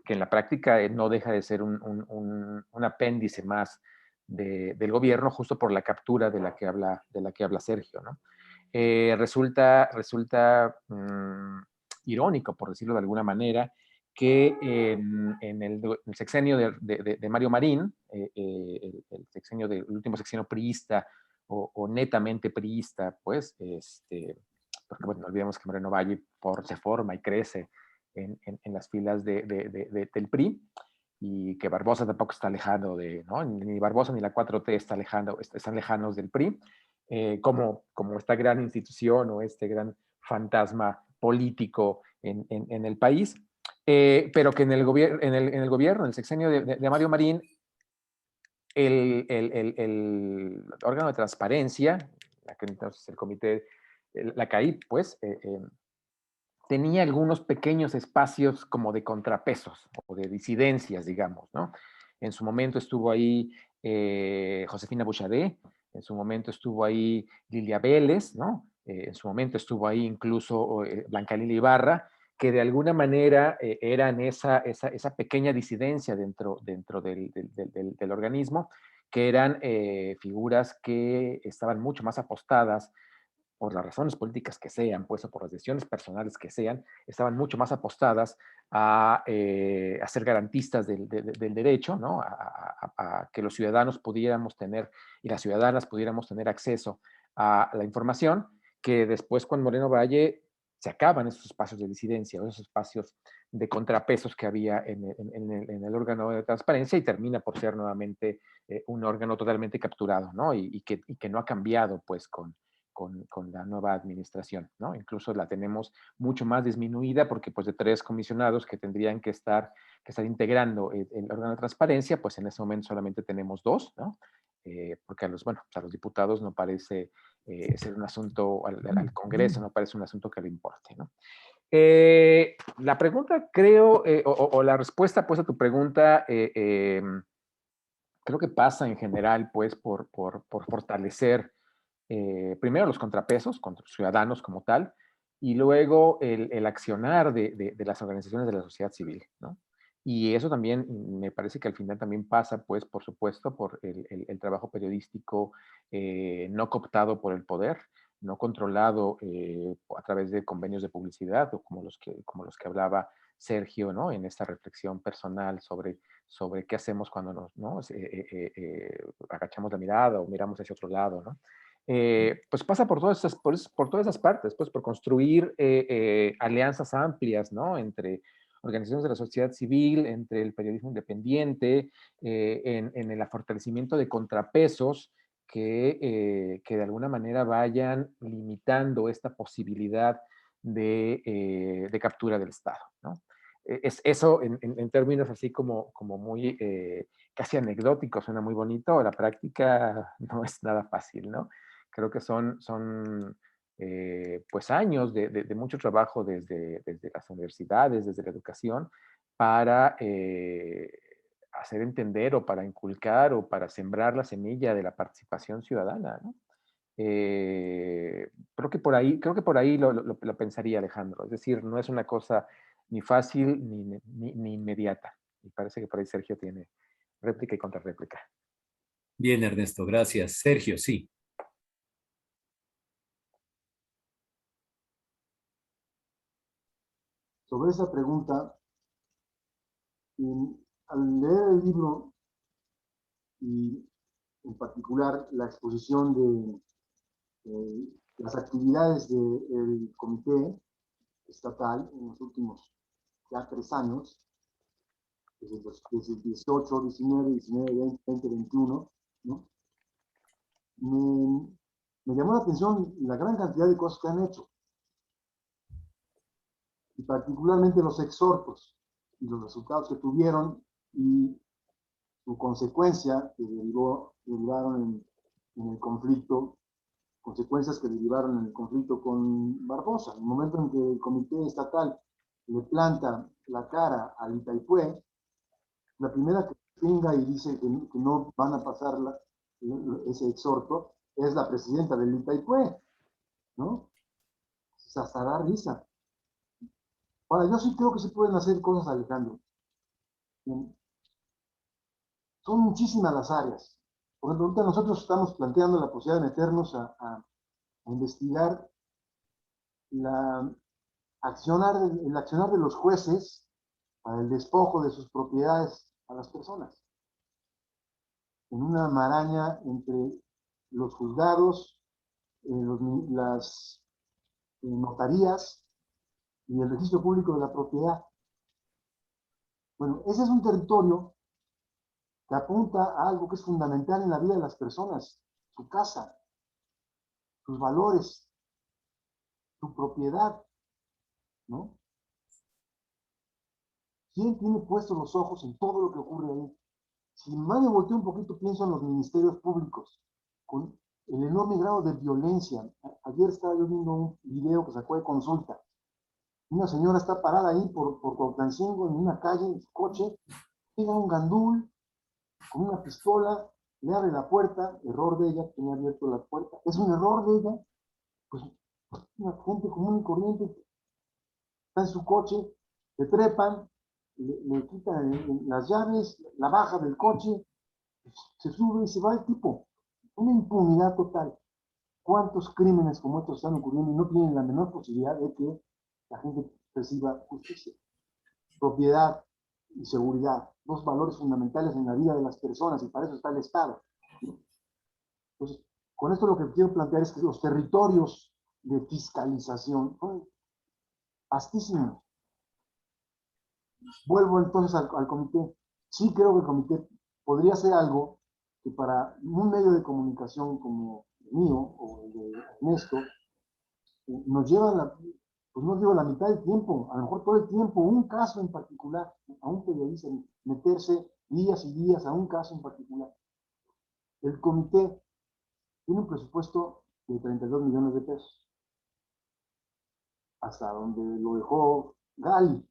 Que en la práctica no deja de ser un apéndice más del gobierno, justo por la captura de la que habla Sergio, ¿no? Resulta irónico, por decirlo de alguna manera, que en el sexenio de Mario Marín, el último sexenio priista o netamente priista, pues, porque bueno, no olvidemos que Moreno Valle se forma y crece en las filas del PRI, y que Barbosa tampoco está alejado ¿no? Ni Barbosa ni la 4T están lejanos del PRI, como esta gran institución o este gran fantasma político en el país. pero que en el gobierno, en el gobierno, en el sexenio de Mario Marín, el órgano de transparencia, entonces el comité, la CAI, pues, tenía algunos pequeños espacios como de contrapesos o de disidencias, digamos, ¿no? En su momento estuvo ahí Josefina Bouchardet, en su momento estuvo ahí Lilia Vélez, ¿no? En su momento estuvo ahí incluso Blanca Lila Ibarra, que de alguna manera eran esa pequeña disidencia dentro del organismo, que eran figuras que estaban mucho más apostadas por las razones políticas que sean, pues, o por las decisiones personales que sean, estaban mucho más apostadas a ser garantistas del derecho, ¿no? A que los ciudadanos pudiéramos tener y las ciudadanas pudiéramos tener acceso a la información, que después con Moreno Valle se acaban esos espacios de disidencia, esos espacios de contrapesos que había en el órgano de transparencia y termina por ser nuevamente un órgano totalmente capturado, ¿no? Y que no ha cambiado, pues, con la nueva administración, ¿no? Incluso la tenemos mucho más disminuida porque pues de 3 comisionados que tendrían que estar integrando el órgano de transparencia, pues en ese momento solamente tenemos 2, ¿no? Porque a los diputados no parece ser un asunto, al Congreso no parece un asunto que le importe, ¿no? La pregunta, creo, o la respuesta pues a tu pregunta, creo que pasa en general pues por fortalecer primero los contrapesos contra los ciudadanos como tal, y luego el accionar de las organizaciones de la sociedad civil, ¿no? Y eso también me parece que al final también pasa, pues, por supuesto, por el trabajo periodístico no cooptado por el poder, no controlado a través de convenios de publicidad, o como los que hablaba Sergio, ¿no? En esta reflexión personal sobre qué hacemos cuando agachamos la mirada o miramos hacia otro lado, ¿no? Pues pasa por todas esas partes, pues por construir alianzas amplias, ¿no? Entre organizaciones de la sociedad civil, entre el periodismo independiente, en el fortalecimiento de contrapesos que de alguna manera vayan limitando esta posibilidad de captura del Estado, ¿no? Eso en términos así como muy casi anecdóticos, suena muy bonito, la práctica no es nada fácil, ¿no? Creo que son pues años de mucho trabajo desde las universidades, desde la educación, para hacer entender o para inculcar o para sembrar la semilla de la participación ciudadana, ¿no? Creo que por ahí lo pensaría, Alejandro. Es decir, no es una cosa ni fácil ni inmediata. Y parece que por ahí Sergio tiene réplica y contrarréplica.
Bien, Ernesto, gracias. Sergio, sí.
Sobre esa pregunta, al leer el libro y en particular la exposición de las actividades del comité estatal en los últimos ya 3 años, desde el 18, 19, 19, 20, 20, 21, ¿no? Me llamó la atención la gran cantidad de cosas que han hecho, y particularmente los exhortos y los resultados que tuvieron y su consecuencia que derivaron en el conflicto, consecuencias que derivaron en el conflicto con Barbosa. En el momento en que el comité estatal le planta la cara al Itaipue, la primera que pinga y dice que no van a pasar ese exhorto es la presidenta del Itaipue, ¿no? Hasta da risa. Ahora, yo sí creo que se pueden hacer cosas, Alejandro. Son muchísimas las áreas. Por ejemplo, ahorita nosotros estamos planteando la posibilidad de meternos a investigar el accionar de los jueces para el despojo de sus propiedades a las personas. En una maraña entre los juzgados, las notarías y el registro público de la propiedad. Bueno, ese es un territorio que apunta a algo que es fundamental en la vida de las personas: su casa, sus valores, su propiedad, ¿no? ¿Quién tiene puestos los ojos en todo lo que ocurre ahí? Si más me volteo un poquito, pienso en los ministerios públicos, con el enorme grado de violencia. Ayer estaba yo viendo un video que sacó de Consulta. Una señora está parada ahí por Cuauhtémoc en una calle, en su coche, llega un gandul con una pistola, le abre la puerta, error de ella, tenía abierto la puerta, es un error de ella, pues una gente común y corriente está en su coche, le trepan, le quitan las llaves, la baja del coche, se sube y se va el tipo. Una impunidad total. ¿Cuántos crímenes como estos están ocurriendo y no tienen la menor posibilidad de que la gente reciba justicia? Propiedad y seguridad, dos valores fundamentales en la vida de las personas, y para eso está el Estado. Entonces, con esto lo que quiero plantear es que los territorios de fiscalización son vastísimos. Vuelvo entonces al comité. Sí creo que el comité podría hacer algo que para un medio de comunicación como el mío o el de Ernesto, nos lleva pues no digo la mitad del tiempo, a lo mejor todo el tiempo, un caso en particular, a un periodista, meterse días y días a un caso en particular. El comité tiene un presupuesto de 32 millones de pesos, hasta donde lo dejó Gali.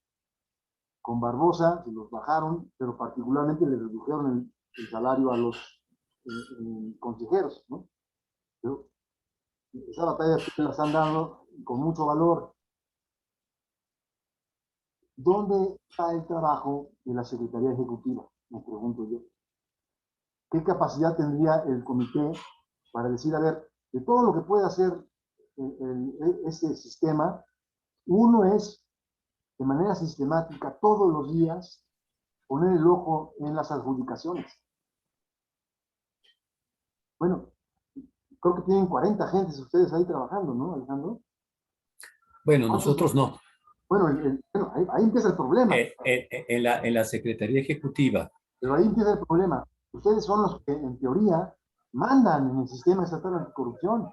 Con Barbosa se los bajaron, pero particularmente le redujeron el salario a los consejeros, ¿no? Pero esa batalla que la están dando con mucho valor. ¿Dónde está el trabajo de la Secretaría Ejecutiva? Me pregunto yo. ¿Qué capacidad tendría el comité para decir, a ver, de todo lo que puede hacer este sistema, uno es, de manera sistemática, todos los días, poner el ojo en las adjudicaciones? Bueno, creo que tienen 40 agentes ustedes ahí trabajando, ¿no, Alejandro?
Bueno, nosotros no.
Bueno, ahí empieza el problema.
En la Secretaría Ejecutiva.
Pero ahí empieza el problema. Ustedes son los que, en teoría, mandan en el sistema estatal anticorrupción.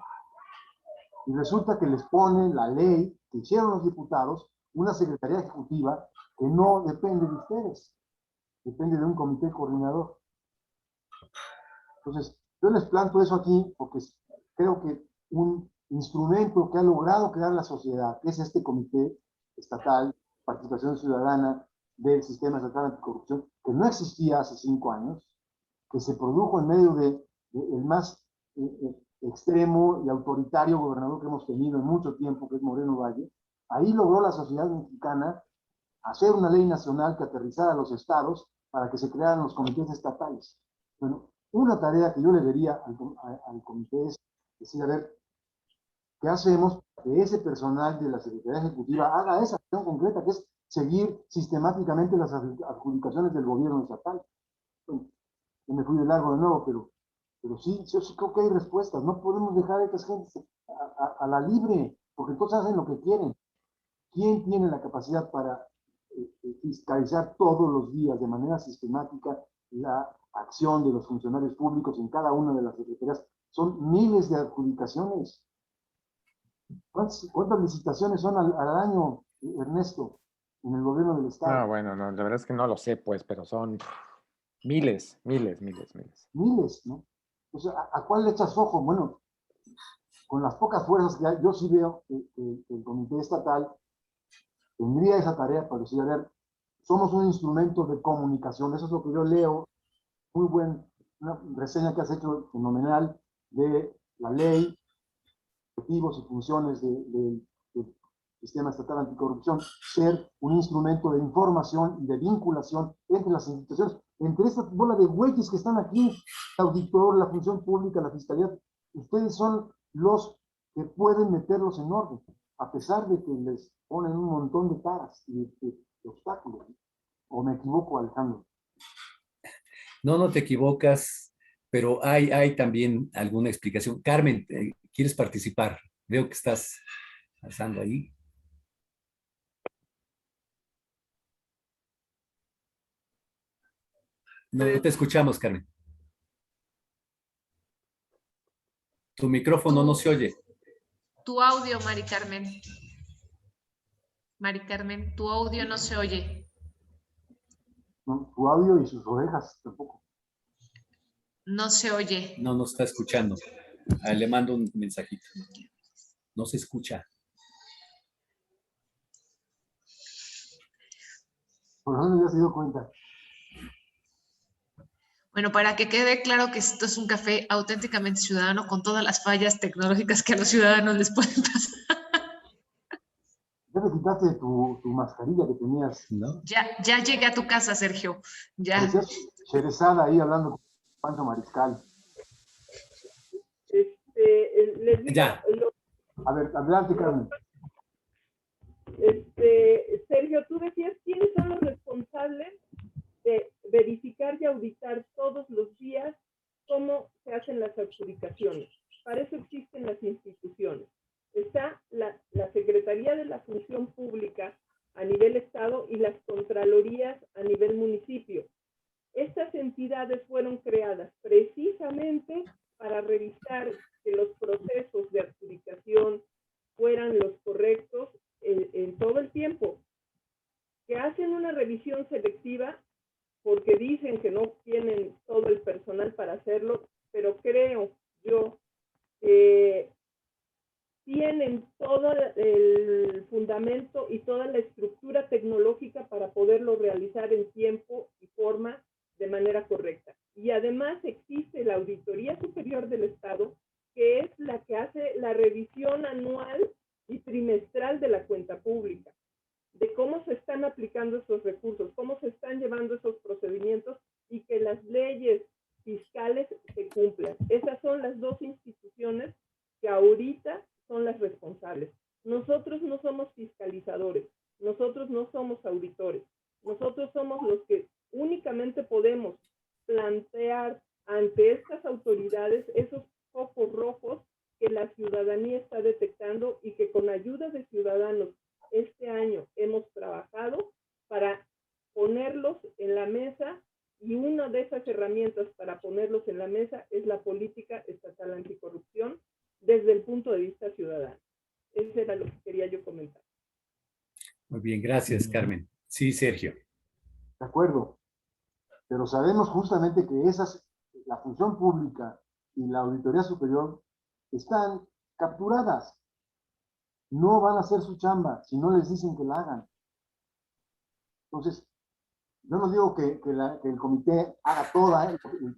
Y resulta que les ponen la ley que hicieron los diputados, una Secretaría Ejecutiva que no depende de ustedes. Depende de un comité coordinador. Entonces, yo les planto eso aquí porque creo que un instrumento que ha logrado crear la sociedad, que es este comité estatal, participación ciudadana del sistema estatal anticorrupción, que no existía hace 5 años, que se produjo en medio de el más extremo y autoritario gobernador que hemos tenido en mucho tiempo, que es Moreno Valle. Ahí logró la sociedad mexicana hacer una ley nacional que aterrizara a los estados para que se crearan los comités estatales. Bueno, una tarea que yo le vería al comité es decir, a ver, ¿qué hacemos para que ese personal de la Secretaría Ejecutiva haga esa acción concreta, que es seguir sistemáticamente las adjudicaciones del gobierno estatal? Bueno, yo me fui de largo de nuevo, pero sí, yo sí creo que hay respuestas. No podemos dejar a estas gentes a la libre, porque entonces hacen lo que quieren. ¿Quién tiene la capacidad para fiscalizar todos los días de manera sistemática la acción de los funcionarios públicos en cada una de las secretarías? Son miles de adjudicaciones. ¿Cuántas licitaciones son al año, Ernesto, en el gobierno del Estado?
Ah, bueno, no, la verdad es que no lo sé, pues, pero son miles, miles.
Miles, ¿no? O sea, ¿a cuál le echas ojo? Bueno, con las pocas fuerzas que hay, yo sí veo que el comité estatal tendría esa tarea para decir, a ver, somos un instrumento de comunicación. Eso es lo que yo leo. Muy buena reseña que has hecho, fenomenal, de la ley, objetivos y funciones del sistema estatal anticorrupción, ser un instrumento de información y de vinculación entre las instituciones, entre esta bola de güeyes que están aquí, el auditor, la función pública, la fiscalía. Ustedes son los que pueden meterlos en orden, a pesar de que les ponen un montón de taras y de obstáculos. ¿O me equivoco, Alejandro?
No te equivocas, pero hay también alguna explicación. Carmen, ¿quieres participar? Veo que estás pasando ahí. No te escuchamos, Carmen. Tu micrófono no se oye.
Tu audio, Mari Carmen. Mari Carmen, tu audio no se oye.
¿no? Su audio y sus orejas tampoco.
No se oye.
No nos está escuchando. Le mando un mensajito. No se escucha.
Por lo menos ya se dio cuenta.
Bueno, para que quede claro que esto es un café auténticamente ciudadano con todas las fallas tecnológicas que a los ciudadanos les pueden pasar.
Ya te quitaste tu mascarilla que tenías.
¿No?
Ya llegué a tu casa, Sergio. Ya.
Parecías Sherezada ahí hablando con Pancho Mariscal.
Les digo,
Ya.
A ver, adelante, Carmen.
Sergio, tú decías quiénes son los responsables de verificar y auditar todos los días cómo se hacen las adjudicaciones. Para eso existen las instituciones. Está la Secretaría de la Función Pública a nivel Estado y las Contralorías a nivel municipio. Estas entidades fueron creadas precisamente para revisar que los procesos de adjudicación fueran los correctos en todo el tiempo. Que hacen una revisión selectiva porque dicen que no tienen todo el personal para hacerlo, pero creo yo que tienen todo el fundamento y toda la estructura tecnológica para poderlo realizar en tiempo y forma de manera correcta. Y además existe la Auditoría Superior del Estado, que es la que hace la revisión anual y trimestral de la cuenta pública, de cómo se están aplicando esos recursos, cómo se están llevando esos procedimientos y que las leyes fiscales se cumplan. Esas son las dos instituciones que ahorita son las responsables. Nosotros no somos fiscalizadores, nosotros no somos auditores, nosotros somos los que únicamente podemos plantear ante estas autoridades esos focos rojos que la ciudadanía está detectando y que con ayuda de ciudadanos este año hemos trabajado para ponerlos en la mesa, y una de esas herramientas para ponerlos en la mesa es la política estatal anticorrupción desde el punto de vista ciudadano. Eso era lo que quería yo comentar.
Muy bien, gracias, Carmen. Sí, Sergio.
De acuerdo. Pero sabemos justamente que la función pública y la Auditoría Superior están capturadas. No van a hacer su chamba si no les dicen que la hagan. Entonces, yo no digo que el comité haga todo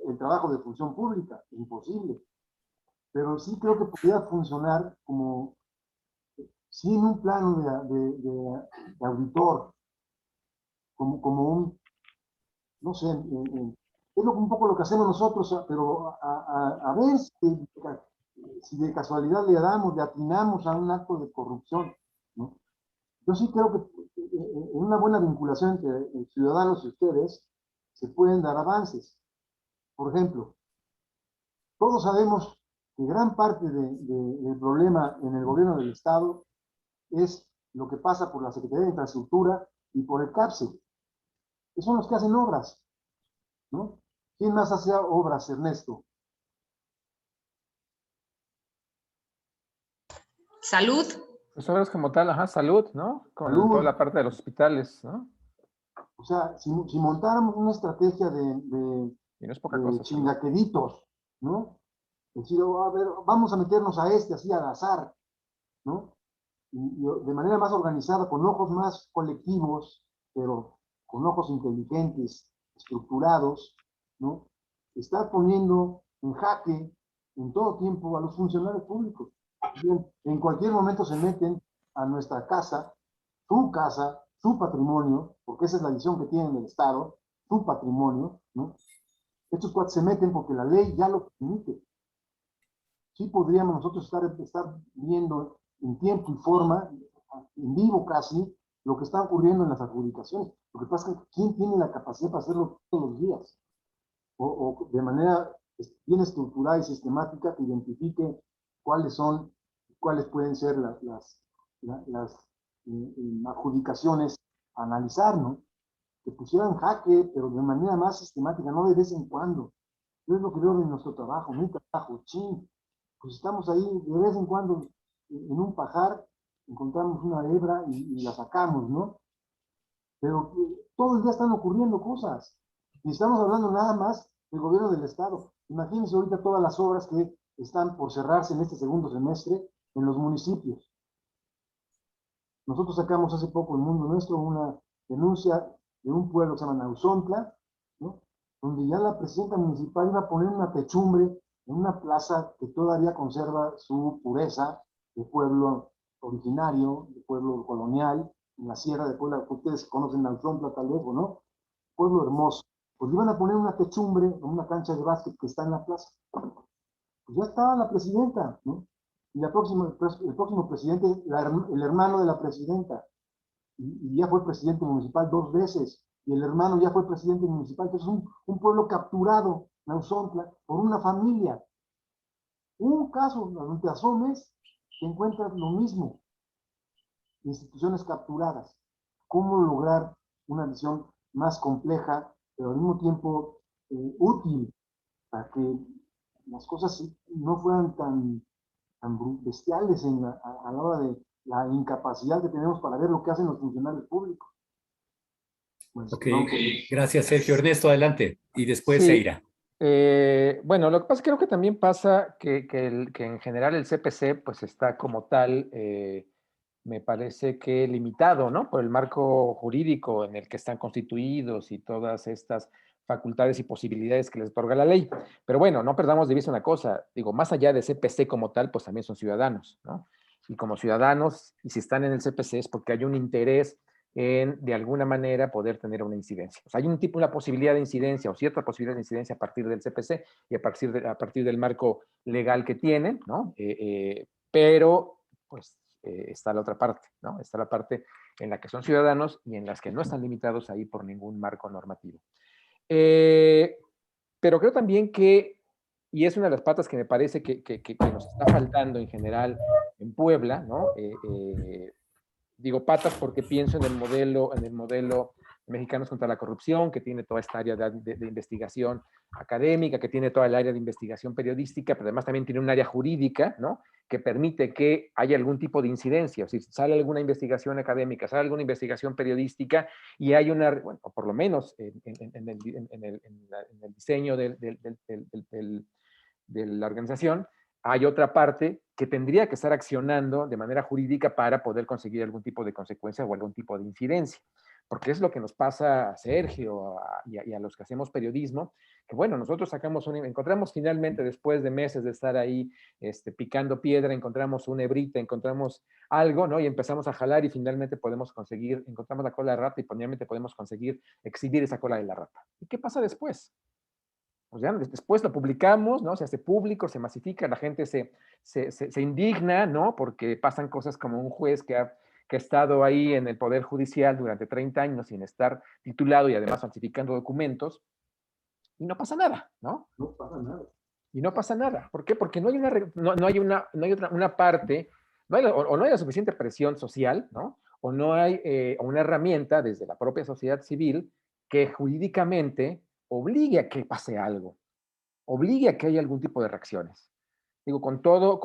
el trabajo de función pública, es imposible. Pero sí creo que podría funcionar como, sí, en un plano de auditor, como un, no sé, es un poco lo que hacemos nosotros, pero a ver si de casualidad le atinamos a un acto de corrupción, ¿no? Yo sí creo que en una buena vinculación entre ciudadanos y ustedes se pueden dar avances. Por ejemplo, todos sabemos que gran parte del problema en el gobierno del Estado es lo que pasa por la Secretaría de Infraestructura y por el CAPSE, que son los que hacen obras, ¿no? ¿Quién más hace obras, Ernesto?
Salud.
Pues obras como tal, ajá, salud, ¿no? Con
Salud.
toda la parte de los hospitales, ¿no?
O sea, si montáramos una estrategia
Y no es poca cosa.
chingaqueditos, ¿no? Decir, a ver, vamos a meternos a así al azar, ¿no? Y de manera más organizada, con ojos más colectivos, pero con ojos inteligentes, estructurados, ¿no? Está poniendo en jaque en todo tiempo a los funcionarios públicos. Bien, en cualquier momento se meten a nuestra casa, su patrimonio, porque esa es la visión que tienen el Estado, su patrimonio, ¿no? Estos cuates se meten porque la ley ya lo permite. Sí podríamos nosotros estar viendo en tiempo y forma, en vivo casi, lo que está ocurriendo en las adjudicaciones. Lo que pasa es que ¿quién tiene la capacidad para hacerlo todos los días? O de manera bien estructurada y sistemática que identifique cuáles pueden ser las adjudicaciones a analizar, ¿no? Que pusieran jaque, pero de manera más sistemática, no de vez en cuando. Yo es lo que veo de nuestro trabajo, mi trabajo, ching. Pues estamos ahí de vez en cuando en un pajar, encontramos una hebra y la sacamos, ¿no? pero todo el día están ocurriendo cosas. Y estamos hablando nada más del gobierno del Estado. Imagínense ahorita todas las obras que están por cerrarse en este segundo semestre en los municipios. Nosotros sacamos hace poco en Mundo Nuestro una denuncia de un pueblo que se llama Nauzontla, ¿no? Donde ya la presidenta municipal iba a poner una techumbre en una plaza que todavía conserva su pureza de pueblo originario, de pueblo colonial, en la sierra de Puebla, que ustedes conocen Nauzontla tal vez, ¿o no? Pueblo hermoso. Pues iban a poner una techumbre en una cancha de básquet que está en la plaza. Pues ya estaba la presidenta, ¿no? Y el próximo presidente, el hermano de la presidenta, y ya fue presidente municipal 2 veces, y el hermano ya fue presidente municipal. Entonces un pueblo capturado, Nauzontla, por una familia. Un caso, donde asomes, te encuentras lo mismo, instituciones capturadas. ¿Cómo lograr una visión más compleja, pero al mismo tiempo útil, para que las cosas no fueran tan bestiales a la hora de la incapacidad que tenemos para ver lo que hacen los funcionarios públicos? Pues,
ok, gracias Sergio. Ernesto, adelante. Y después
Sí.
Eira.
Bueno, lo que pasa, creo que también pasa que en general el CPC pues está como tal, me parece que limitado, ¿no? Por el marco jurídico en el que están constituidos y todas estas facultades y posibilidades que les otorga la ley. Pero bueno, no perdamos de vista una cosa, digo, más allá de CPC como tal, pues también son ciudadanos, ¿no? Y como ciudadanos, y si están en el CPC es porque hay un interés en, de alguna manera, poder tener una incidencia. O sea, hay una posibilidad de incidencia o cierta posibilidad de incidencia a partir del CPC y a partir del marco legal que tienen, ¿no? Pero, pues, está la otra parte, ¿no? Está la parte en la que son ciudadanos y en las que no están limitados ahí por ningún marco normativo. Pero creo también que, y es una de las patas que me parece que nos está faltando en general en Puebla, ¿no? Digo patas porque pienso en el modelo Mexicanos contra la Corrupción, que tiene toda esta área de investigación académica, que tiene toda el área de investigación periodística, pero además también tiene un área jurídica, ¿no? Que permite que haya algún tipo de incidencia. O sea, si sale alguna investigación académica, sale alguna investigación periodística y hay una, bueno, por lo menos en el diseño de la organización, hay otra parte que tendría que estar accionando de manera jurídica para poder conseguir algún tipo de consecuencia o algún tipo de incidencia. Porque es lo que nos pasa a Sergio y a los que hacemos periodismo, que bueno, nosotros encontramos finalmente, después de meses de estar ahí picando piedra, encontramos una hebrita, encontramos algo, ¿no? Y empezamos a jalar y finalmente podemos conseguir, encontramos la cola de rata y finalmente podemos conseguir exhibir esa cola de la rata. ¿Y qué pasa después? Pues ya después lo publicamos, ¿no? Se hace público, se masifica, la gente se indigna, ¿no? Porque pasan cosas como un juez que ha estado ahí en el Poder Judicial durante 30 años sin estar titulado y además falsificando documentos, y no pasa nada, ¿no?
No pasa nada.
Y no pasa nada. ¿Por qué? Porque no hay una parte, no hay la suficiente presión social, ¿no? O no hay una herramienta desde la propia sociedad civil que jurídicamente obligue a que pase algo, obligue a que haya algún tipo de reacciones. Digo, con todo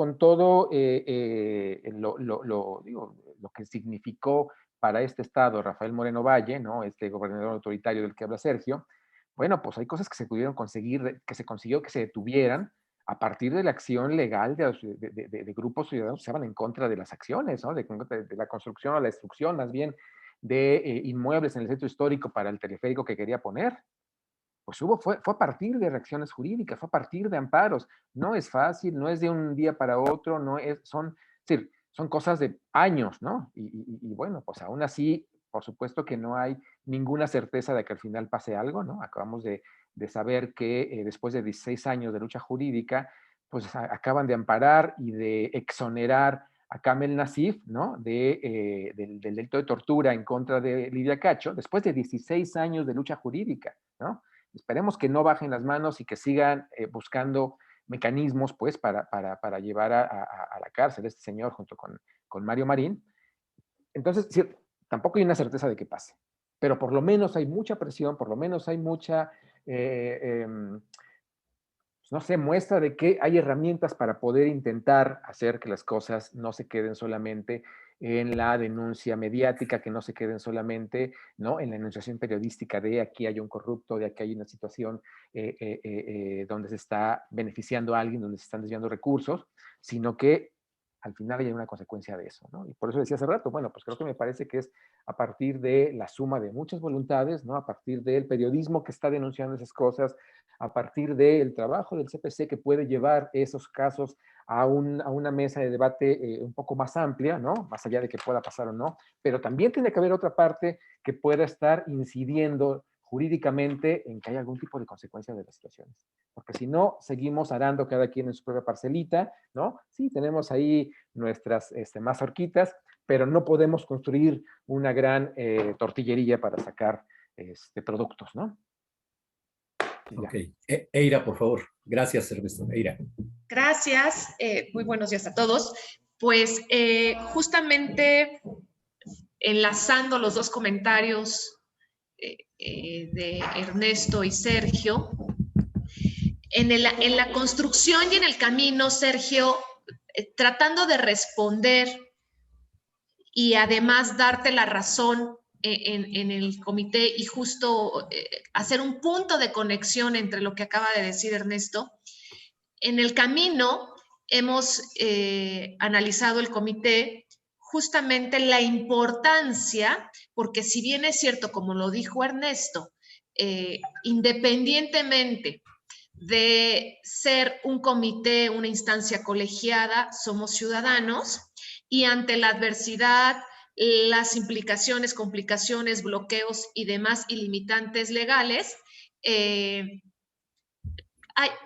lo que significó para este estado Rafael Moreno Valle, ¿no? Este gobernador autoritario del que habla Sergio, bueno, pues hay cosas que se pudieron conseguir, que se consiguió que se detuvieran a partir de la acción legal de grupos ciudadanos que estaban en contra de las acciones, ¿no? De la construcción o la destrucción, más bien, de inmuebles en el centro histórico para el teleférico que quería poner. Pues fue a partir de reacciones jurídicas, fue a partir de amparos. No es fácil, no es de un día para otro, son cosas de años, ¿no? Y bueno, pues aún así, por supuesto que no hay ninguna certeza de que al final pase algo, ¿no? Acabamos de saber que después de 16 años de lucha jurídica, pues acaban de amparar y de exonerar a Kamel Nasif, ¿no? Del delito de tortura en contra de Lidia Cacho, después de 16 años de lucha jurídica, ¿no? Esperemos que no bajen las manos y que sigan buscando mecanismos, pues, para llevar a la cárcel a este señor junto con Mario Marín. Entonces, sí, tampoco hay una certeza de que pase, pero por lo menos hay mucha presión, por lo menos hay mucha no sé, muestra de que hay herramientas para poder intentar hacer que las cosas no se queden solamente en la denuncia mediática, que no se queden solamente, ¿no?, en la enunciación periodística de aquí hay un corrupto, de aquí hay una situación donde se está beneficiando a alguien, donde se están desviando recursos, sino que al final hay una consecuencia de eso, ¿no? Y por eso decía hace rato, bueno, pues creo que me parece que es a partir de la suma de muchas voluntades, ¿no? A partir del periodismo que está denunciando esas cosas, a partir del trabajo del CPC que puede llevar esos casos a una mesa de debate un poco más amplia, ¿no? Más allá de que pueda pasar o no, pero también tiene que haber otra parte que pueda estar incidiendo jurídicamente en que haya algún tipo de consecuencia de las situaciones. Porque si no, seguimos arando cada quien en su propia parcelita, ¿no? Sí, tenemos ahí nuestras mazorquitas, pero no podemos construir una gran tortillería para sacar productos, ¿no?
Ok. Eira, por favor. Gracias, Ernesto. Eira.
Gracias. Muy buenos días a todos. Pues justamente enlazando los dos comentarios de Ernesto y Sergio, en la construcción y en el camino, Sergio, tratando de responder y además darte la razón en el comité y justo hacer un punto de conexión entre lo que acaba de decir Ernesto. En el camino hemos analizado el comité justamente la importancia, porque si bien es cierto, como lo dijo Ernesto, independientemente de ser un comité, una instancia colegiada, somos ciudadanos y ante la adversidad, las implicaciones, complicaciones, bloqueos y demás ilimitantes legales,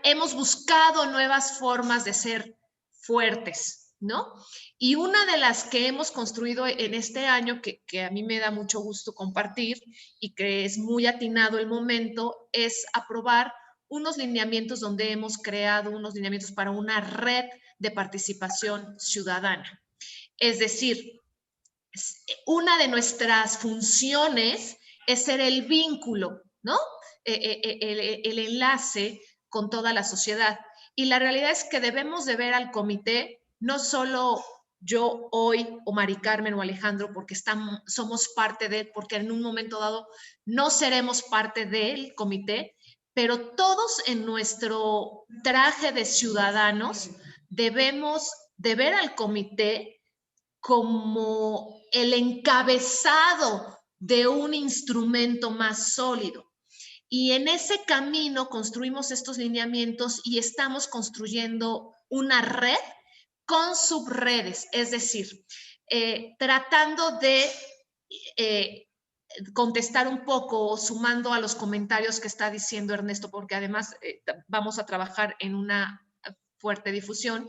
hemos buscado nuevas formas de ser fuertes, ¿no? Y una de las que hemos construido en este año, que a mí me da mucho gusto compartir y que es muy atinado el momento, es aprobar unos lineamientos donde hemos creado unos lineamientos para una red de participación ciudadana. Es decir, una de nuestras funciones es ser el vínculo, ¿no? El enlace con toda la sociedad. Y la realidad es que debemos de ver al comité, no solo yo hoy o Mari Carmen o Alejandro, porque somos parte de él, porque en un momento dado no seremos parte del comité, pero todos en nuestro traje de ciudadanos debemos de ver al comité como el encabezado de un instrumento más sólido. Y en ese camino construimos estos lineamientos y estamos construyendo una red con subredes, es decir, tratando de contestar un poco, sumando a los comentarios que está diciendo Ernesto, porque además vamos a trabajar en una fuerte difusión,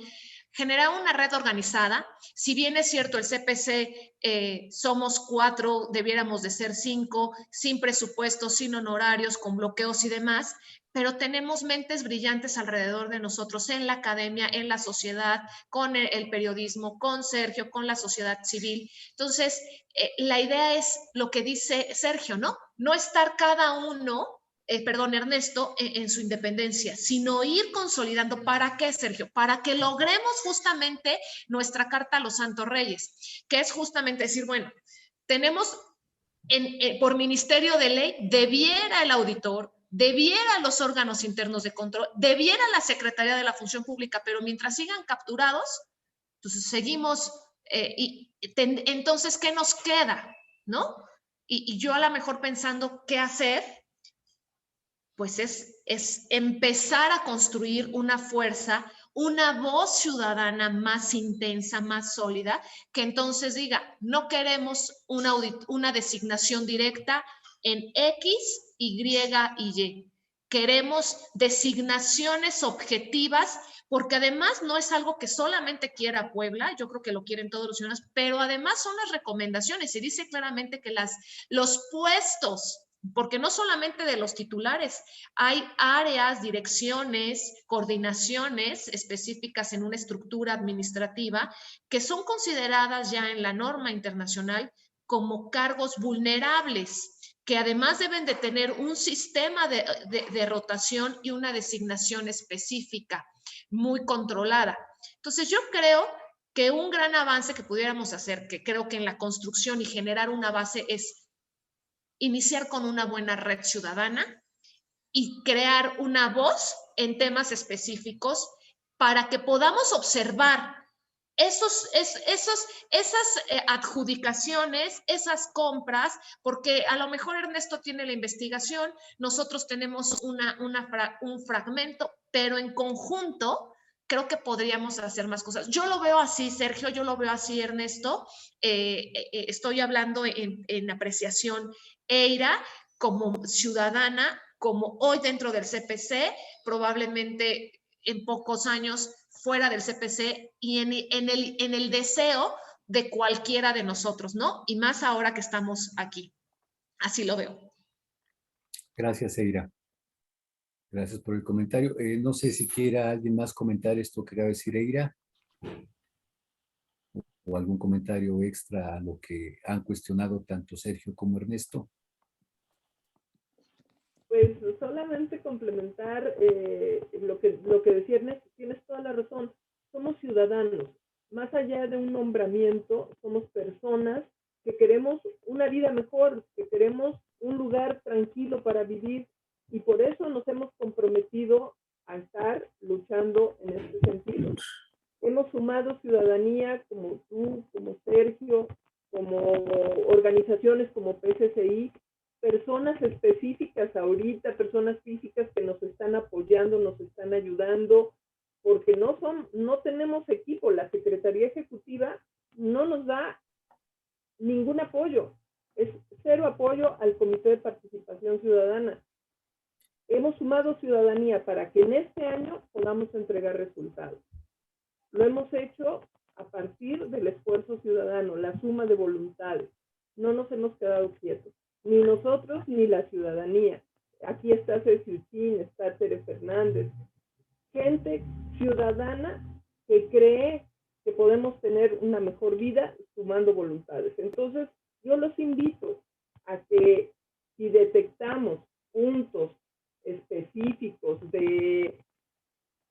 generar una red organizada. Si bien es cierto, el CPC somos 4, debiéramos de ser 5, sin presupuesto, sin honorarios, con bloqueos y demás, pero tenemos mentes brillantes alrededor de nosotros en la academia, en la sociedad, con el periodismo, con Sergio, con la sociedad civil. Entonces, la idea es lo que dice Sergio, ¿no? No estar cada uno Ernesto, en su independencia, sino ir consolidando. ¿Para qué, Sergio? Para que logremos justamente nuestra Carta a los Santos Reyes, que es justamente decir, bueno, tenemos por ministerio de ley, debiera el auditor, debiera los órganos internos de control, debiera la Secretaría de la Función Pública, pero mientras sigan capturados, entonces seguimos, entonces, ¿qué nos queda? ¿No? Y yo a lo mejor pensando qué hacer, pues es empezar a construir una fuerza, una voz ciudadana más intensa, más sólida, que entonces diga, no queremos una designación directa en X, Y y Y. Queremos designaciones objetivas, porque además no es algo que solamente quiera Puebla, yo creo que lo quieren todos los ciudadanos, pero además son las recomendaciones. Se dice claramente que los puestos, porque no solamente de los titulares, hay áreas, direcciones, coordinaciones específicas en una estructura administrativa que son consideradas ya en la norma internacional como cargos vulnerables. que además deben de tener un sistema de rotación y una designación específica, muy controlada. Entonces yo creo que un gran avance que pudiéramos hacer, que creo que en la construcción y generar una base, es iniciar con una buena red ciudadana y crear una voz en temas específicos para que podamos observar esas adjudicaciones, esas compras, porque a lo mejor Ernesto tiene la investigación, nosotros tenemos un fragmento, pero en conjunto creo que podríamos hacer más cosas. Yo lo veo así, Sergio, yo lo veo así, Ernesto. Estoy hablando en apreciación EIRA como ciudadana, como hoy dentro del CPC, probablemente en pocos años fuera del CPC y en el deseo de cualquiera de nosotros, ¿no? Y más ahora que estamos aquí. Así lo veo.
Gracias, Eira. Gracias por el comentario. No sé si quiera alguien más comentar esto que acaba de decir Eira, o algún comentario extra a lo que han cuestionado tanto Sergio como Ernesto.
Pues solamente complementar lo que decía Ernesto, tienes toda la razón. Somos ciudadanos. Más allá de un nombramiento, somos personas que queremos una vida mejor, que queremos un lugar tranquilo para vivir, y por eso nos hemos comprometido a estar luchando en este sentido. Hemos sumado ciudadanía como tú, como Sergio, como organizaciones como PCCI, personas específicas ahorita, personas físicas que nos están apoyando, nos están ayudando, porque no tenemos equipo. La Secretaría Ejecutiva no nos da ningún apoyo. Es cero apoyo al Comité de Participación Ciudadana. Hemos sumado ciudadanía para que en este año podamos entregar resultados. Lo hemos hecho a partir del esfuerzo ciudadano, la suma de voluntades. No nos hemos quedado quietos, ni nosotros ni la ciudadanía. Aquí está Ceci Uchín, está Tere Fernández, gente ciudadana que cree que podemos tener una mejor vida sumando voluntades. Entonces, yo los invito a que si detectamos puntos específicos de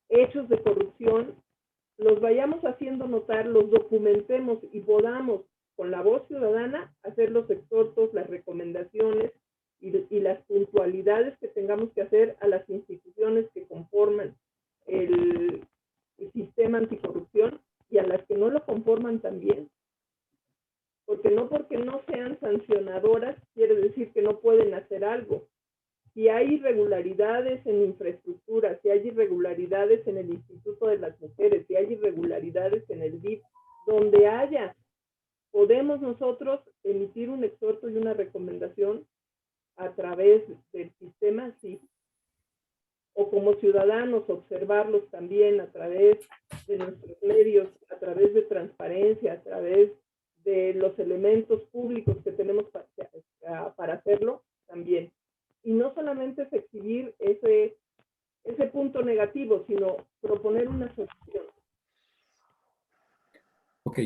hechos de corrupción, los vayamos haciendo notar, los documentemos y podamos, con la voz ciudadana, hacer los exhortos, las recomendaciones y las puntualidades que tengamos que hacer a las instituciones que conforman el sistema anticorrupción y a las que no lo conforman también. Porque no sean sancionadoras quiere decir que no pueden hacer algo. Si hay irregularidades en infraestructura, si hay irregularidades en el Instituto de las Mujeres, si hay irregularidades en el DIF, donde haya, podemos nosotros emitir un exhorto y una recomendación a través del sistema, sí. O como ciudadanos, observarlos también a través de nuestros medios, a través de transparencia, a través de los elementos públicos que tenemos para hacerlo también. Y no solamente es exhibir ese punto negativo, sino proponer una solución.
Ok,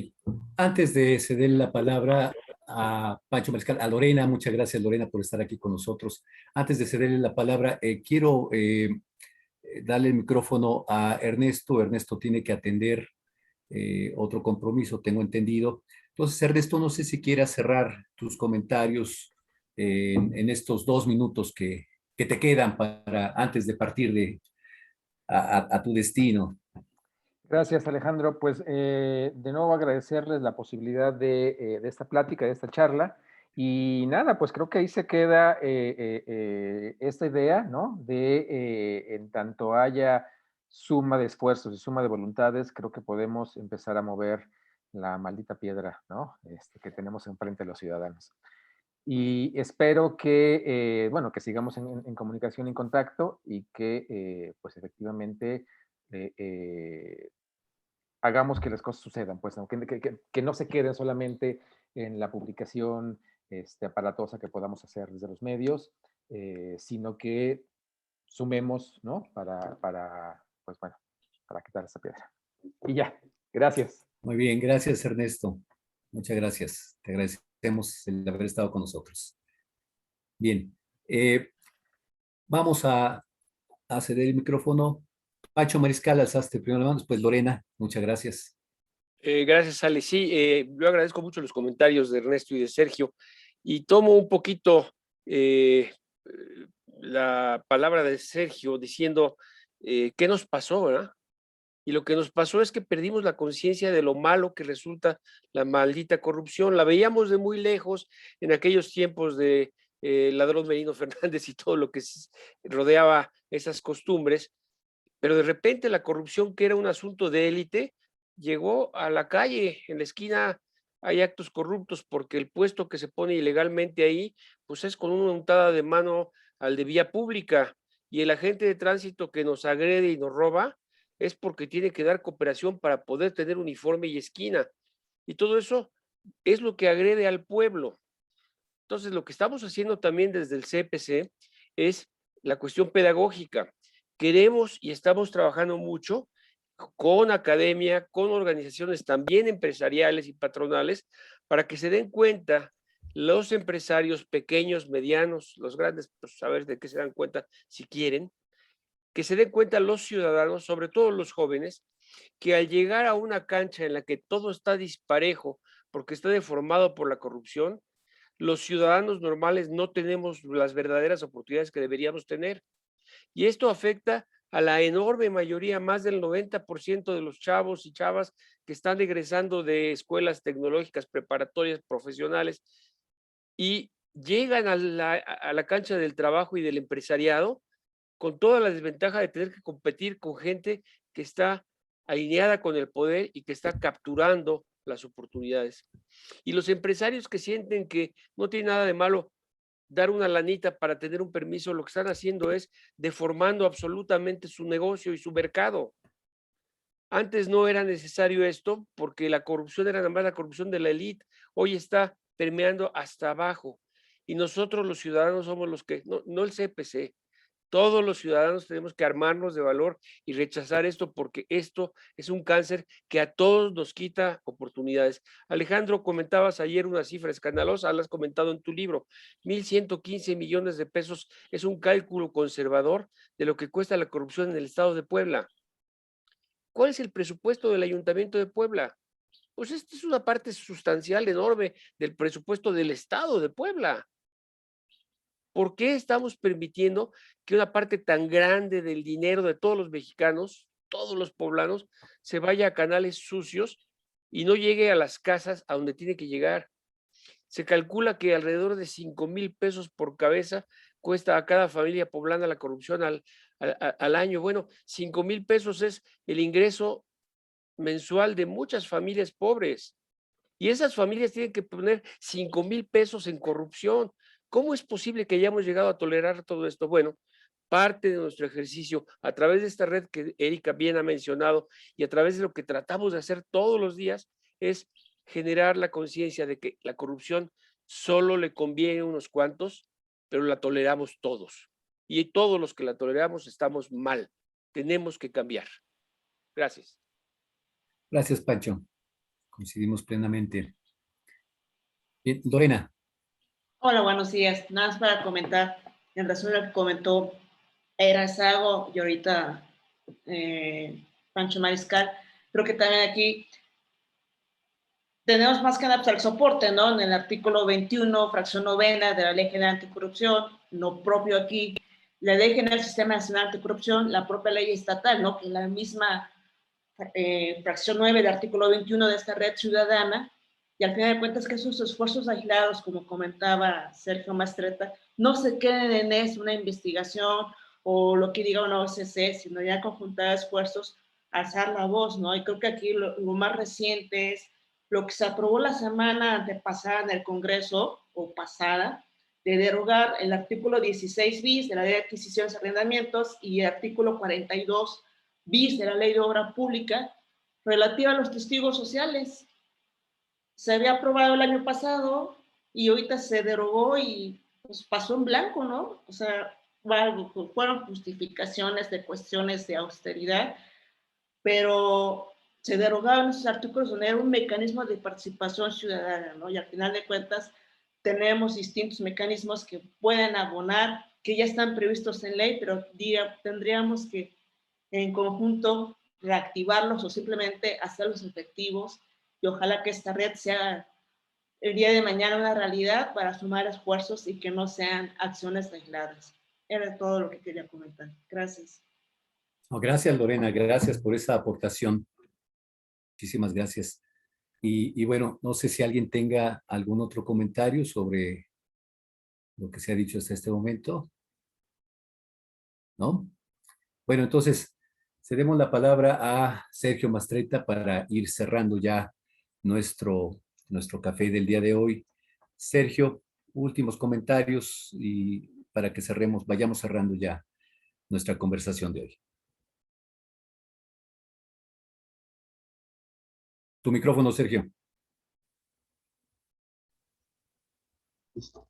antes de ceder la palabra a Pancho Mariscal, a Lorena, muchas gracias Lorena por estar aquí con nosotros. Antes de cederle la palabra, quiero darle el micrófono a Ernesto. Ernesto tiene que atender otro compromiso, tengo entendido. Entonces, Ernesto, no sé si quieras cerrar tus comentarios en estos 2 minutos que te quedan antes de partir a tu destino.
Gracias, Alejandro. Pues de nuevo agradecerles la posibilidad de esta plática, de esta charla. Y nada, pues creo que ahí se queda esta idea, ¿no? De en tanto haya suma de esfuerzos y suma de voluntades, creo que podemos empezar a mover la maldita piedra, ¿no? Que tenemos enfrente de los ciudadanos. Y espero que, bueno, que sigamos en comunicación y en contacto y que, pues efectivamente, hagamos que las cosas sucedan, pues, ¿no? Que no se queden solamente en la publicación aparatosa que podamos hacer desde los medios, sino que sumemos, ¿no? Pues bueno, para quitar esa piedra. Y ya, gracias.
Muy bien, gracias Ernesto. Muchas gracias. Te agradecemos el haber estado con nosotros. Bien. Vamos a ceder el micrófono. Pacho Mariscal, alzaste primero la mano, después Lorena. Muchas gracias.
Gracias, Ale. Sí, yo agradezco mucho los comentarios de Ernesto y de Sergio y tomo un poquito la palabra de Sergio diciendo qué nos pasó, ¿verdad? Y lo que nos pasó es que perdimos la conciencia de lo malo que resulta la maldita corrupción. La veíamos de muy lejos en aquellos tiempos de Ladrón Merino Fernández y todo lo que rodeaba esas costumbres, pero de repente la corrupción, que era un asunto de élite, llegó a la calle. En la esquina hay actos corruptos porque el puesto que se pone ilegalmente ahí, pues es con una untada de mano al de vía pública, y el agente de tránsito que nos agrede y nos roba es porque tiene que dar cooperación para poder tener uniforme y esquina. Y todo eso es lo que agrede al pueblo. Entonces, lo que estamos haciendo también desde el CPC es la cuestión pedagógica. Queremos y estamos trabajando mucho con academia, con organizaciones también empresariales y patronales, para que se den cuenta los empresarios pequeños, medianos, los grandes, pues a ver de qué se dan cuenta si quieren, que se den cuenta los ciudadanos, sobre todo los jóvenes, que al llegar a una cancha en la que todo está disparejo porque está deformado por la corrupción, los ciudadanos normales no tenemos las verdaderas oportunidades que deberíamos tener. Y esto afecta a la enorme mayoría, más del 90% de los chavos y chavas que están egresando de escuelas tecnológicas, preparatorias, profesionales, y llegan a la cancha del trabajo y del empresariado con toda la desventaja de tener que competir con gente que está alineada con el poder y que está capturando las oportunidades. Y los empresarios que sienten que no tiene nada de malo dar una lanita para tener un permiso, lo que están haciendo es deformando absolutamente su negocio y su mercado. Antes no era necesario esto porque la corrupción era nada más la corrupción de la élite. Hoy está permeando hasta abajo. Y nosotros los ciudadanos somos los que, no el CPC, todos los ciudadanos tenemos que armarnos de valor y rechazar esto, porque esto es un cáncer que a todos nos quita oportunidades. Alejandro, comentabas ayer una cifra escandalosa, la has comentado en tu libro, 1,115 millones de pesos es un cálculo conservador de lo que cuesta la corrupción en el estado de Puebla. ¿Cuál es el presupuesto del Ayuntamiento de Puebla? Pues esta es una parte sustancial, enorme del presupuesto del estado de Puebla. ¿Por qué estamos permitiendo que una parte tan grande del dinero de todos los mexicanos, todos los poblanos, se vaya a canales sucios y no llegue a las casas a donde tiene que llegar? Se calcula que alrededor de 5,000 pesos por cabeza cuesta a cada familia poblana la corrupción al año. Bueno, 5,000 pesos es el ingreso mensual de muchas familias pobres. Y esas familias tienen que poner 5,000 pesos en corrupción. ¿Cómo es posible que hayamos llegado a tolerar todo esto? Bueno, parte de nuestro ejercicio a través de esta red que Erika bien ha mencionado y a través de lo que tratamos de hacer todos los días es generar la conciencia de que la corrupción solo le conviene a unos cuantos, pero la toleramos todos. Y todos los que la toleramos estamos mal. Tenemos que cambiar. Gracias.
Gracias, Pancho. Coincidimos plenamente. Bien, Lorena.
Hola, buenos días. Nada más para comentar, en relación a lo que comentó Erasago y ahorita Pancho Mariscal, creo que también aquí tenemos más que nada pues, el soporte, ¿no? En el artículo 21, fracción novena de la Ley General Anticorrupción, lo propio aquí, la Ley General del Sistema Nacional Anticorrupción, la propia ley estatal, ¿no? Que es la misma fracción 9 del artículo 21 de esta red ciudadana, y al final de cuentas que esos esfuerzos aislados, como comentaba Sergio Mastretta, no se queden en eso, una investigación o lo que diga una OCC, sino ya conjuntar esfuerzos, alzar la voz, ¿no? Y creo que aquí lo más reciente es lo que se aprobó la semana antepasada en el Congreso, o pasada, de derogar el artículo 16 bis de la Ley de Adquisiciones y Arrendamientos y el artículo 42 bis de la Ley de Obra Pública relativa a los testigos sociales. Se había aprobado el año pasado y ahorita se derogó y pues, pasó en blanco, ¿no? O sea, fueron justificaciones de cuestiones de austeridad, pero se derogaron esos artículos donde era un mecanismo de participación ciudadana, ¿no? Y al final de cuentas, tenemos distintos mecanismos que pueden abonar, que ya están previstos en ley, pero tendríamos que en conjunto reactivarlos o simplemente hacerlos efectivos, y ojalá que esta red sea el día de mañana una realidad para sumar esfuerzos y que no sean acciones aisladas. Era todo lo que quería comentar. Gracias.
No, gracias, Lorena, gracias por esa aportación. Muchísimas gracias. Y bueno, no sé si alguien tenga algún otro comentario sobre lo que se ha dicho hasta este momento. ¿No? Bueno, entonces, cedemos la palabra a Sergio Mastretta para ir cerrando ya nuestro café del día de hoy. Sergio, últimos comentarios y para que cerremos, vayamos cerrando ya nuestra conversación de hoy. Tu micrófono, Sergio.
Listo.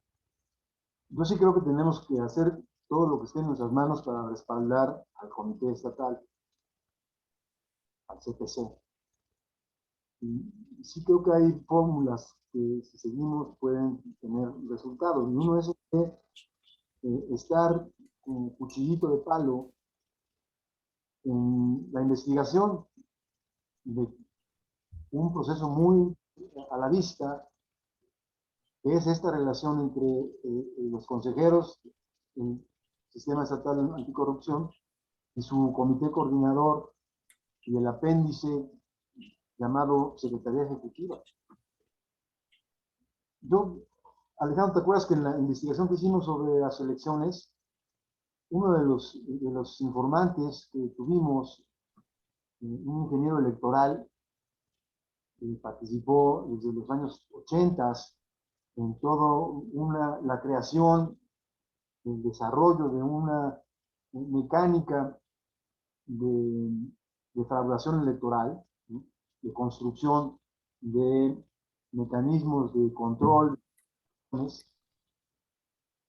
Yo sí creo que tenemos que hacer todo lo que esté en nuestras manos para respaldar al Comité Estatal, al CPC. Y sí creo que hay fórmulas que si seguimos pueden tener resultados. Y uno es estar con cuchillito de palo en la investigación de un proceso muy a la vista, que es esta relación entre los consejeros del Sistema Estatal Anticorrupción y su comité coordinador y el apéndice llamado Secretaría Ejecutiva. Alejandro, ¿te acuerdas que en la investigación que hicimos sobre las elecciones, uno de los informantes que tuvimos, un ingeniero electoral, participó desde los años 80 en todo la creación, el desarrollo de una mecánica de defraudación electoral, ¿sí?, de construcción de mecanismos de control,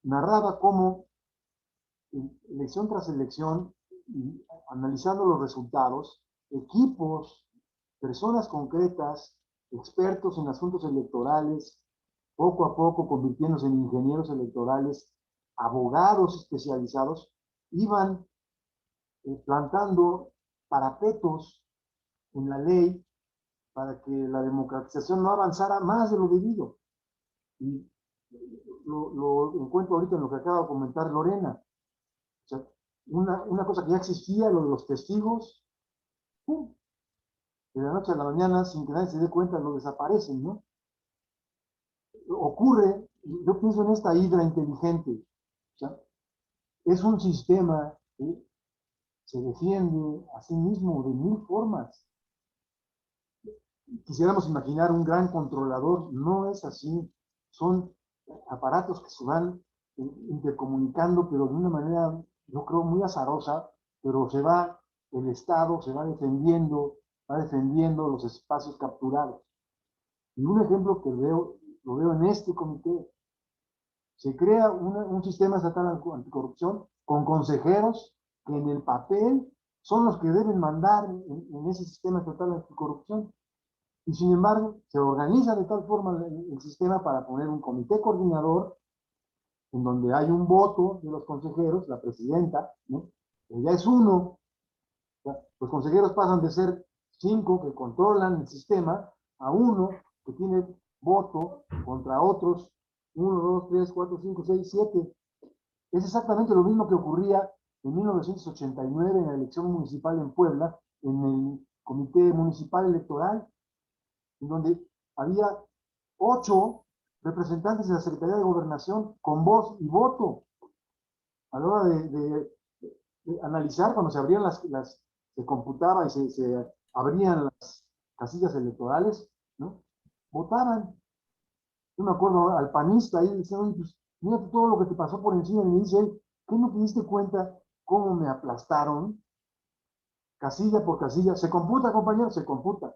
narraba cómo elección tras elección, analizando los resultados, equipos, personas concretas, expertos en asuntos electorales, poco a poco convirtiéndose en ingenieros electorales, abogados especializados, iban plantando parapetos en la ley para que la democratización no avanzara más de lo debido. Y lo encuentro ahorita en lo que acaba de comentar Lorena. O sea, una cosa que ya existía, lo de los testigos, ¡pum!, de la noche a la mañana, sin que nadie se dé cuenta, lo desaparecen, ¿no? Ocurre, yo pienso en esta hidra inteligente. O sea, es un sistema que se defiende a sí mismo de mil formas. Quisiéramos imaginar un gran controlador, no es así. Son aparatos que se van intercomunicando, pero de una manera, yo creo, muy azarosa, pero el Estado se va defendiendo los espacios capturados. Y un ejemplo que lo veo en este comité: se crea un sistema estatal anticorrupción con consejeros que en el papel son los que deben mandar en ese sistema estatal anticorrupción. Y sin embargo, se organiza de tal forma el sistema para poner un comité coordinador en donde hay un voto de los consejeros, la presidenta, ¿no? Pero ya es uno. O sea, los consejeros pasan de ser 5 que controlan el sistema a uno que tiene voto contra otros 1, 2, 3, 4, 5, 6, 7. Es exactamente lo mismo que ocurría en 1989 en la elección municipal en Puebla, en el Comité Municipal Electoral, en donde había 8 representantes de la Secretaría de Gobernación con voz y voto. A la hora de analizar, cuando se abrían se computaba y se abrían las casillas electorales, ¿no?, votaban. Yo me acuerdo al panista ahí diciendo: pues, mira todo lo que te pasó por encima. Y me dice él: ¿qué no te diste cuenta cómo me aplastaron? Casilla por casilla. Se computa, compañero, se computa.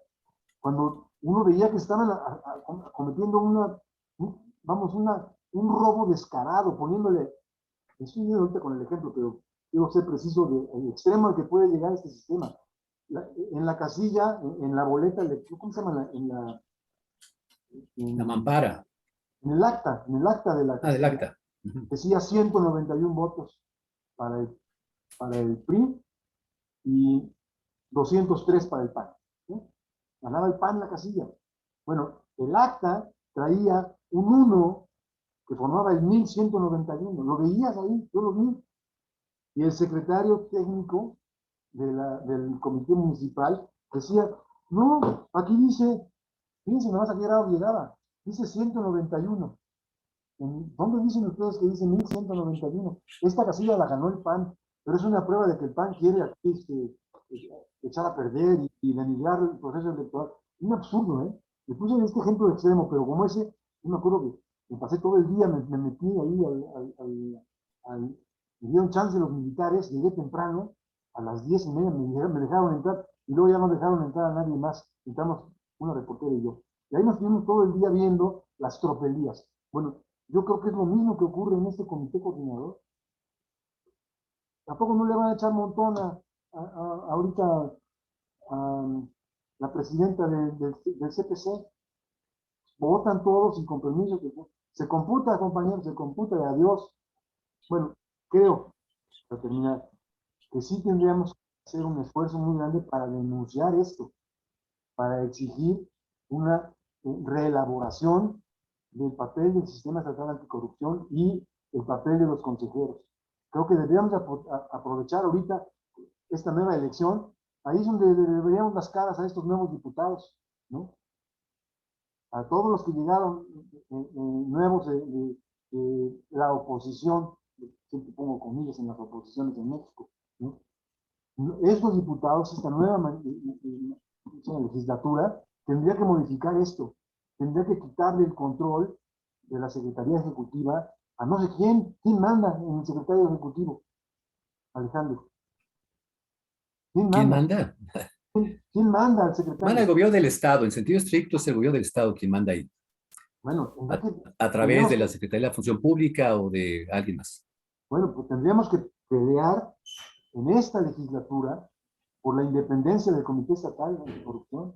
Cuando uno veía que estaban cometiendo un robo descarado, poniéndole, estoy viendo ahorita con el ejemplo, pero quiero ser preciso del extremo al que puede llegar este sistema. En la casilla, en la boleta, ¿cómo se llama?
La mampara.
En el acta de la
del acta.
decía 191 votos para el PRI y 203 para el PAN. ¿Sí? Ganaba el PAN la casilla. Bueno, el acta traía un 1 que formaba el 1191. Lo veías ahí, yo lo vi. Y el secretario técnico del comité municipal decía, no, aquí dice, fíjense, nada más aquí era llegaba, dice 191. ¿Dónde dicen ustedes que dice 1191? Esta casilla la ganó el PAN, pero es una prueba de que el PAN quiere aquí echar a perder y denigrar el proceso electoral. Es un absurdo, ¿eh? Le puse este ejemplo extremo, pero como ese, yo me acuerdo que me pasé todo el día, me metí ahí me dieron chance los militares, llegué temprano, a las 10:30 me dejaron entrar, y luego ya no dejaron entrar a nadie más. Entramos una reportera y yo. Y ahí nos estuvimos todo el día viendo las tropelías. Bueno, yo creo que es lo mismo que ocurre en este comité coordinador. ¿Tampoco no le van a echar montón ahorita a la presidenta del CPC? Votan todos sin compromiso. Se computa, compañeros, se computa, y adiós. Bueno, creo, para terminar, que sí tendríamos que hacer un esfuerzo muy grande para denunciar esto, para exigir una reelaboración del papel del sistema estatal anticorrupción y el papel de los consejeros. Creo que deberíamos aprovechar ahorita esta nueva elección. Ahí es donde deberíamos las caras a estos nuevos diputados, ¿no? A todos los que llegaron nuevos de la oposición, siempre pongo comillas en las oposiciones en México, ¿no? Estos diputados, esta nueva legislatura, tendría que modificar esto, tendría que quitarle el control de la Secretaría Ejecutiva a no sé quién. ¿Quién manda en el Secretario Ejecutivo? Alejandro.
¿Quién manda?
¿Quién manda al secretario?
Manda el gobierno del Estado, en sentido estricto es el gobierno del Estado quien manda ahí.
Bueno,
a través de la Secretaría de la Función Pública o de alguien más.
Bueno, pues tendríamos que pelear en esta legislatura por la independencia del Comité Estatal de Corrupción,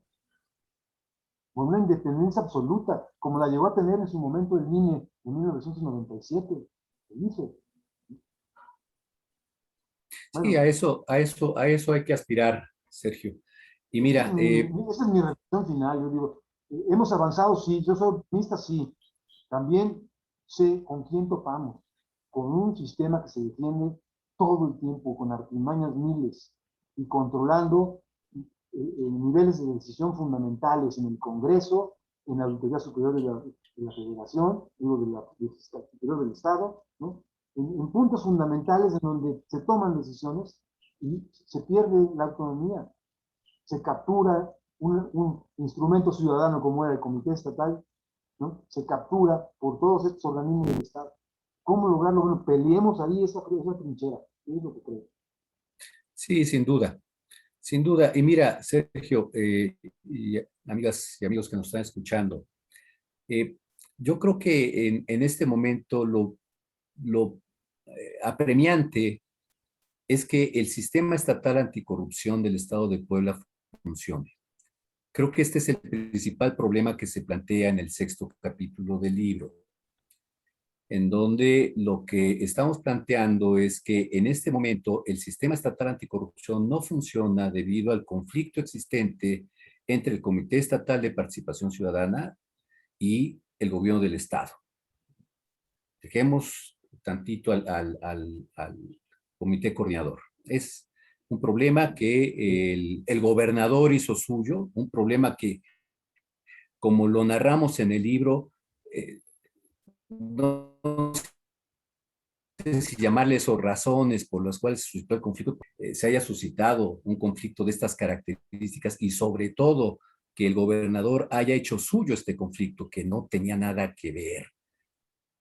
por una independencia absoluta, como la llegó a tener en su momento el INE en 1997. Dice.
Bueno, sí, a eso hay que aspirar, Sergio. Y mira,
esa es mi reflexión final. Yo digo, hemos avanzado, sí, yo soy optimista, sí. También sé con quién topamos, con un sistema que se defiende todo el tiempo, con artimañas miles, y controlando niveles de decisión fundamentales en el Congreso, en la Auditoría Superior de la Federación, digo, de la Superior del Estado, ¿no? En puntos fundamentales en donde se toman decisiones y se pierde la autonomía. Se captura un instrumento ciudadano como era el Comité Estatal, ¿no? Se captura por todos estos organismos del Estado. ¿Cómo lograrlo? Bueno, peleemos ahí esa trinchera. Es lo que creo.
Sí, sin duda. Sin duda. Y mira, Sergio, y amigas y amigos que nos están escuchando, yo creo que en este momento lo apremiante es que el sistema estatal anticorrupción del Estado de Puebla funcione. Creo que este es el principal problema que se plantea en el 6º capítulo del libro, en donde lo que estamos planteando es que en este momento el sistema estatal anticorrupción no funciona debido al conflicto existente entre el Comité Estatal de Participación Ciudadana y el gobierno del Estado. Dejemos tantito al comité coordinador. Es un problema que el gobernador hizo suyo, un problema que, como lo narramos en el libro, no sé si llamarle eso razones por las cuales se suscitó el conflicto, se haya suscitado un conflicto de estas características y sobre todo que el gobernador haya hecho suyo este conflicto que no tenía nada que ver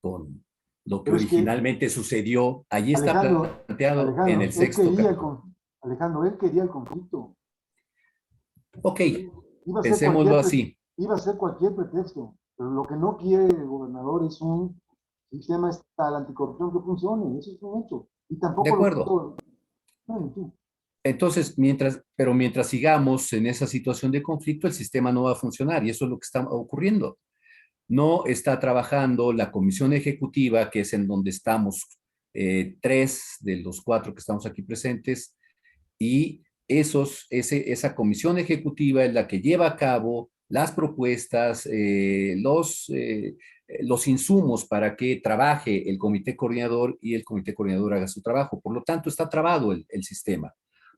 con lo que originalmente sucedió. Allí está planteado en el 6º capítulo.
Alejandro, él quería el conflicto.
Ok, pensémoslo así.
Iba a ser cualquier pretexto, pero lo que no quiere el gobernador es un sistema estatal anticorrupción que funcione. Eso es un hecho. Y tampoco
de acuerdo. Entonces, mientras sigamos en esa situación de conflicto, el sistema no va a funcionar y eso es lo que está ocurriendo. no está trabajando la comisión ejecutiva, que es en donde estamos 3 de los 4 que estamos aquí presentes, y esa comisión ejecutiva es la que lleva a cabo las propuestas, los insumos para que trabaje el comité coordinador y el comité coordinador haga su trabajo. Por lo tanto, está trabado el sistema,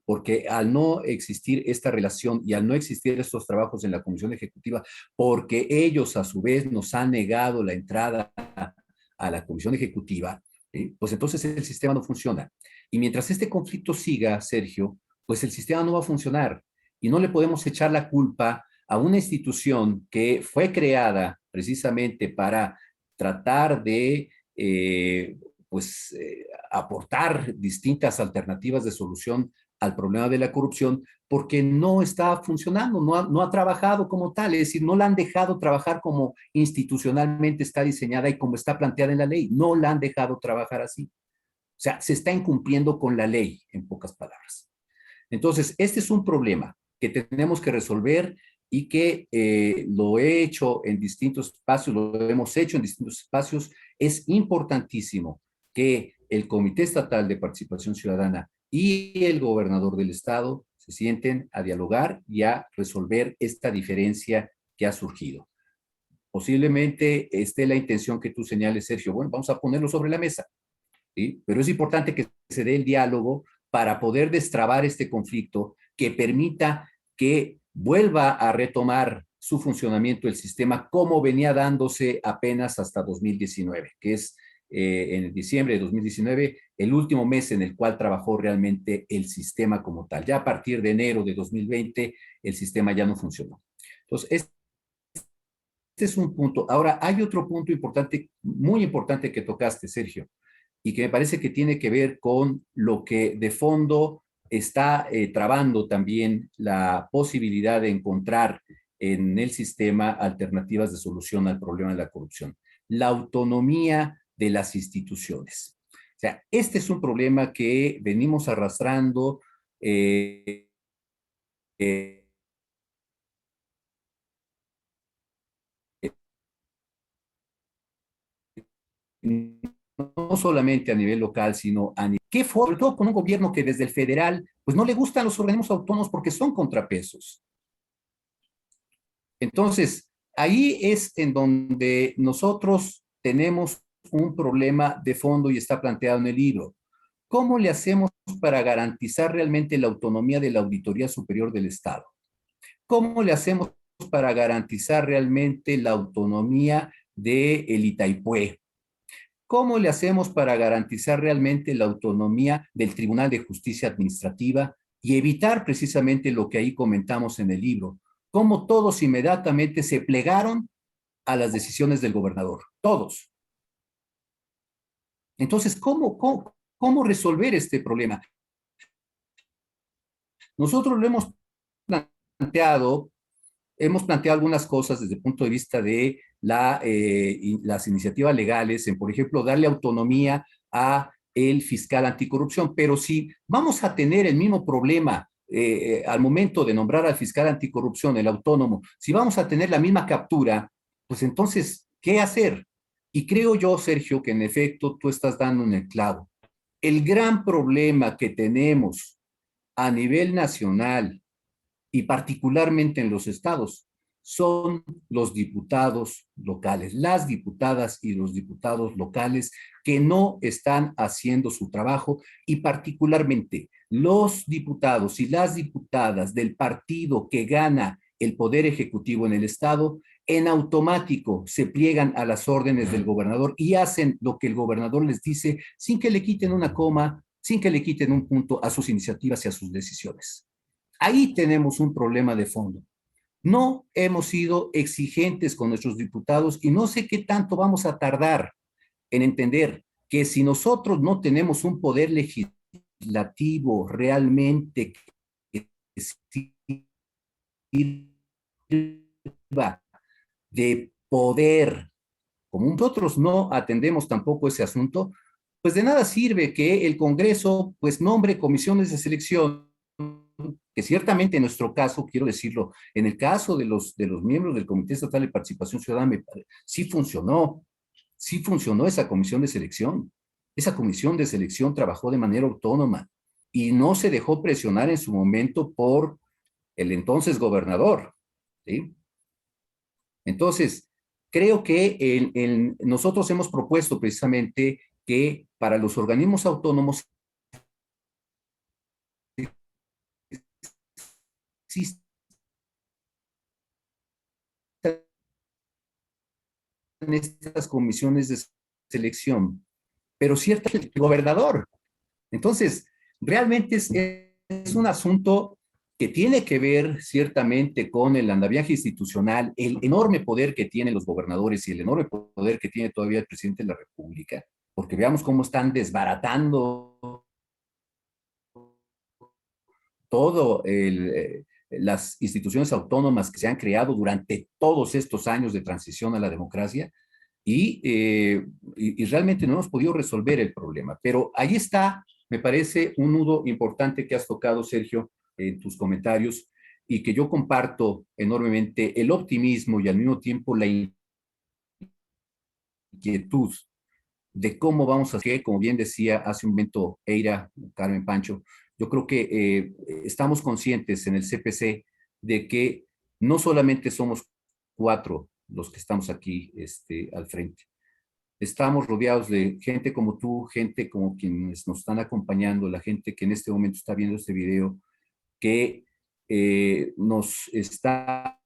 porque al no existir esta relación y al no existir estos trabajos en la comisión ejecutiva, porque ellos a su vez nos han negado la entrada a la comisión ejecutiva, pues entonces el sistema no funciona. Y mientras este conflicto siga, Sergio, pues el sistema no va a funcionar y no le podemos echar la culpa a una institución que fue creada precisamente para tratar de aportar distintas alternativas de solución al problema de la corrupción, porque no está funcionando, no ha trabajado como tal, es decir, no la han dejado trabajar como institucionalmente está diseñada y como está planteada en la ley, no la han dejado trabajar así. O sea, se está incumpliendo con la ley, en pocas palabras. Entonces, este es un problema que tenemos que resolver y que lo he hecho en distintos espacios, lo hemos hecho en distintos espacios. Es importantísimo que el Comité Estatal de Participación Ciudadana y el gobernador del estado se sienten a dialogar y a resolver esta diferencia que ha surgido. Posiblemente esté la intención que tú señales, Sergio. Bueno, vamos a ponerlo sobre la mesa, ¿sí? Pero es importante que se dé el diálogo para poder destrabar este conflicto que permita que vuelva a retomar su funcionamiento el sistema como venía dándose apenas hasta 2019, que es en diciembre de 2019, el último mes en el cual trabajó realmente el sistema como tal. Ya a partir de enero de 2020, el sistema ya no funcionó. Entonces, este es un punto. Ahora, hay otro punto importante, muy importante que tocaste, Sergio, y que me parece que tiene que ver con lo que de fondo está trabando también la posibilidad de encontrar en el sistema alternativas de solución al problema de la corrupción. La autonomía de las instituciones. O sea, este es un problema que venimos arrastrando no solamente a nivel local, sino a nivel, sobre todo con un gobierno que desde el federal, pues no le gustan los organismos autónomos porque son contrapesos. Entonces, ahí es en donde nosotros tenemos un problema de fondo y está planteado en el libro. ¿Cómo le hacemos para garantizar realmente la autonomía de la Auditoría Superior del Estado? ¿Cómo le hacemos para garantizar realmente la autonomía del Itaipue? ¿Cómo le hacemos para garantizar realmente la autonomía del Tribunal de Justicia Administrativa y evitar precisamente lo que ahí comentamos en el libro? Cómo todos inmediatamente se plegaron a las decisiones del gobernador, todos. Entonces, ¿cómo resolver este problema? Nosotros lo hemos planteado algunas cosas desde el punto de vista de las iniciativas legales, en, por ejemplo, darle autonomía a el fiscal anticorrupción, pero si vamos a tener el mismo problema al momento de nombrar al fiscal anticorrupción, el autónomo, si vamos a tener la misma captura, pues entonces, ¿qué hacer? Y creo yo, Sergio, que en efecto tú estás dando en el clavo. El gran problema que tenemos a nivel nacional y particularmente en los estados son los diputados locales, las diputadas y los diputados locales que no están haciendo su trabajo y particularmente los diputados y las diputadas del partido que gana el poder ejecutivo en el estado, en automático se pliegan a las órdenes del gobernador y hacen lo que el gobernador les dice sin que le quiten una coma, sin que le quiten un punto a sus iniciativas y a sus decisiones. Ahí tenemos un problema de fondo. No hemos sido exigentes con nuestros diputados y no sé qué tanto vamos a tardar en entender que si nosotros no tenemos un poder legislativo realmente que sirva de poder, como nosotros no atendemos tampoco ese asunto, pues de nada sirve que el Congreso pues nombre comisiones de selección que ciertamente en nuestro caso, quiero decirlo, en el caso de los miembros del Comité Estatal de Participación Ciudadana, sí funcionó esa comisión de selección. Esa comisión de selección trabajó de manera autónoma y no se dejó presionar en su momento por el entonces gobernador, ¿sí? Entonces, creo que nosotros hemos propuesto precisamente que para los organismos autónomos existan estas comisiones de selección, pero ciertamente el gobernador. Entonces, realmente es un asunto que tiene que ver ciertamente con el andamiaje institucional, el enorme poder que tienen los gobernadores y el enorme poder que tiene todavía el presidente de la República, porque veamos cómo están desbaratando todo las instituciones autónomas que se han creado durante todos estos años de transición a la democracia y realmente no hemos podido resolver el problema. Pero ahí está, me parece, un nudo importante que has tocado, Sergio, en tus comentarios y que yo comparto enormemente, el optimismo y al mismo tiempo la inquietud de cómo vamos a hacer, como bien decía hace un momento Eira, Carmen, Pancho. Yo creo que estamos conscientes en el CPC de que no solamente somos 4 los que estamos aquí al frente. Estamos rodeados de gente como tú, gente como quienes nos están acompañando, la gente que en este momento está viendo este video, que nos está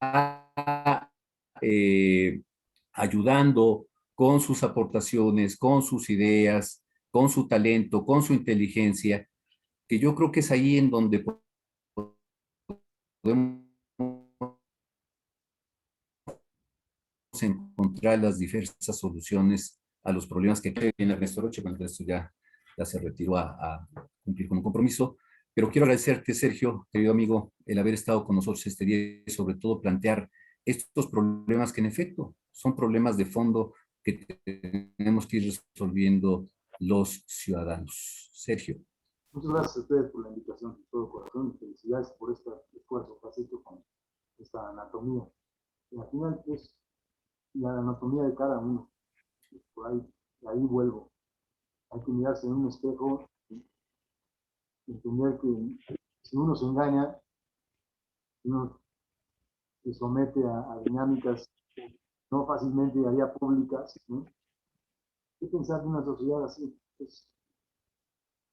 ayudando con sus aportaciones, con sus ideas, con su talento, con su inteligencia, que yo creo que es ahí en donde podemos encontrar las diversas soluciones a los problemas que tiene Ernesto Roche. Bueno, esto ya se retiró a cumplir con un compromiso, pero quiero agradecerte, Sergio, querido amigo, el haber estado con nosotros este día y sobre todo plantear estos problemas que en efecto son problemas de fondo que tenemos que ir resolviendo los ciudadanos. Sergio.
Muchas gracias a ustedes por la invitación de todo corazón y felicidades por este esfuerzo que has hecho con esta anatomía. Y al final es la anatomía de cada uno. Por ahí vuelvo. Hay que mirarse en un espejo y entender que si uno se engaña, uno se somete a dinámicas no fácilmente haría públicas, ¿no? ¿Qué pensar de una sociedad así? Pues,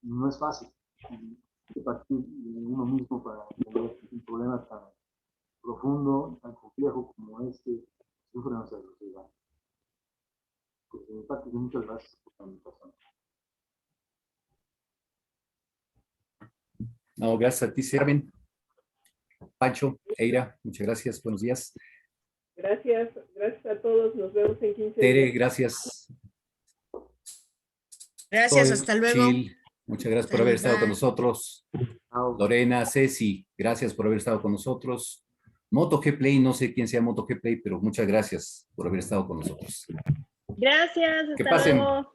no es fácil. Hay que partir de uno mismo para entender un problema tan profundo, tan complejo como este, sufre nuestra sociedad. Pues de mi parte, muchas gracias por la invitación.
No, gracias a ti, Serven. Pancho, Eira, muchas gracias, buenos días.
Gracias a todos, nos vemos en 15 días.
Tere, gracias.
Gracias, hasta luego.
Chil, muchas gracias por haber estado con nosotros. Lorena, Ceci, gracias por haber estado con nosotros. MotoGplay, no sé quién sea MotoGplay, pero muchas gracias por haber estado con nosotros.
Gracias,
Que
hasta
pasen
luego.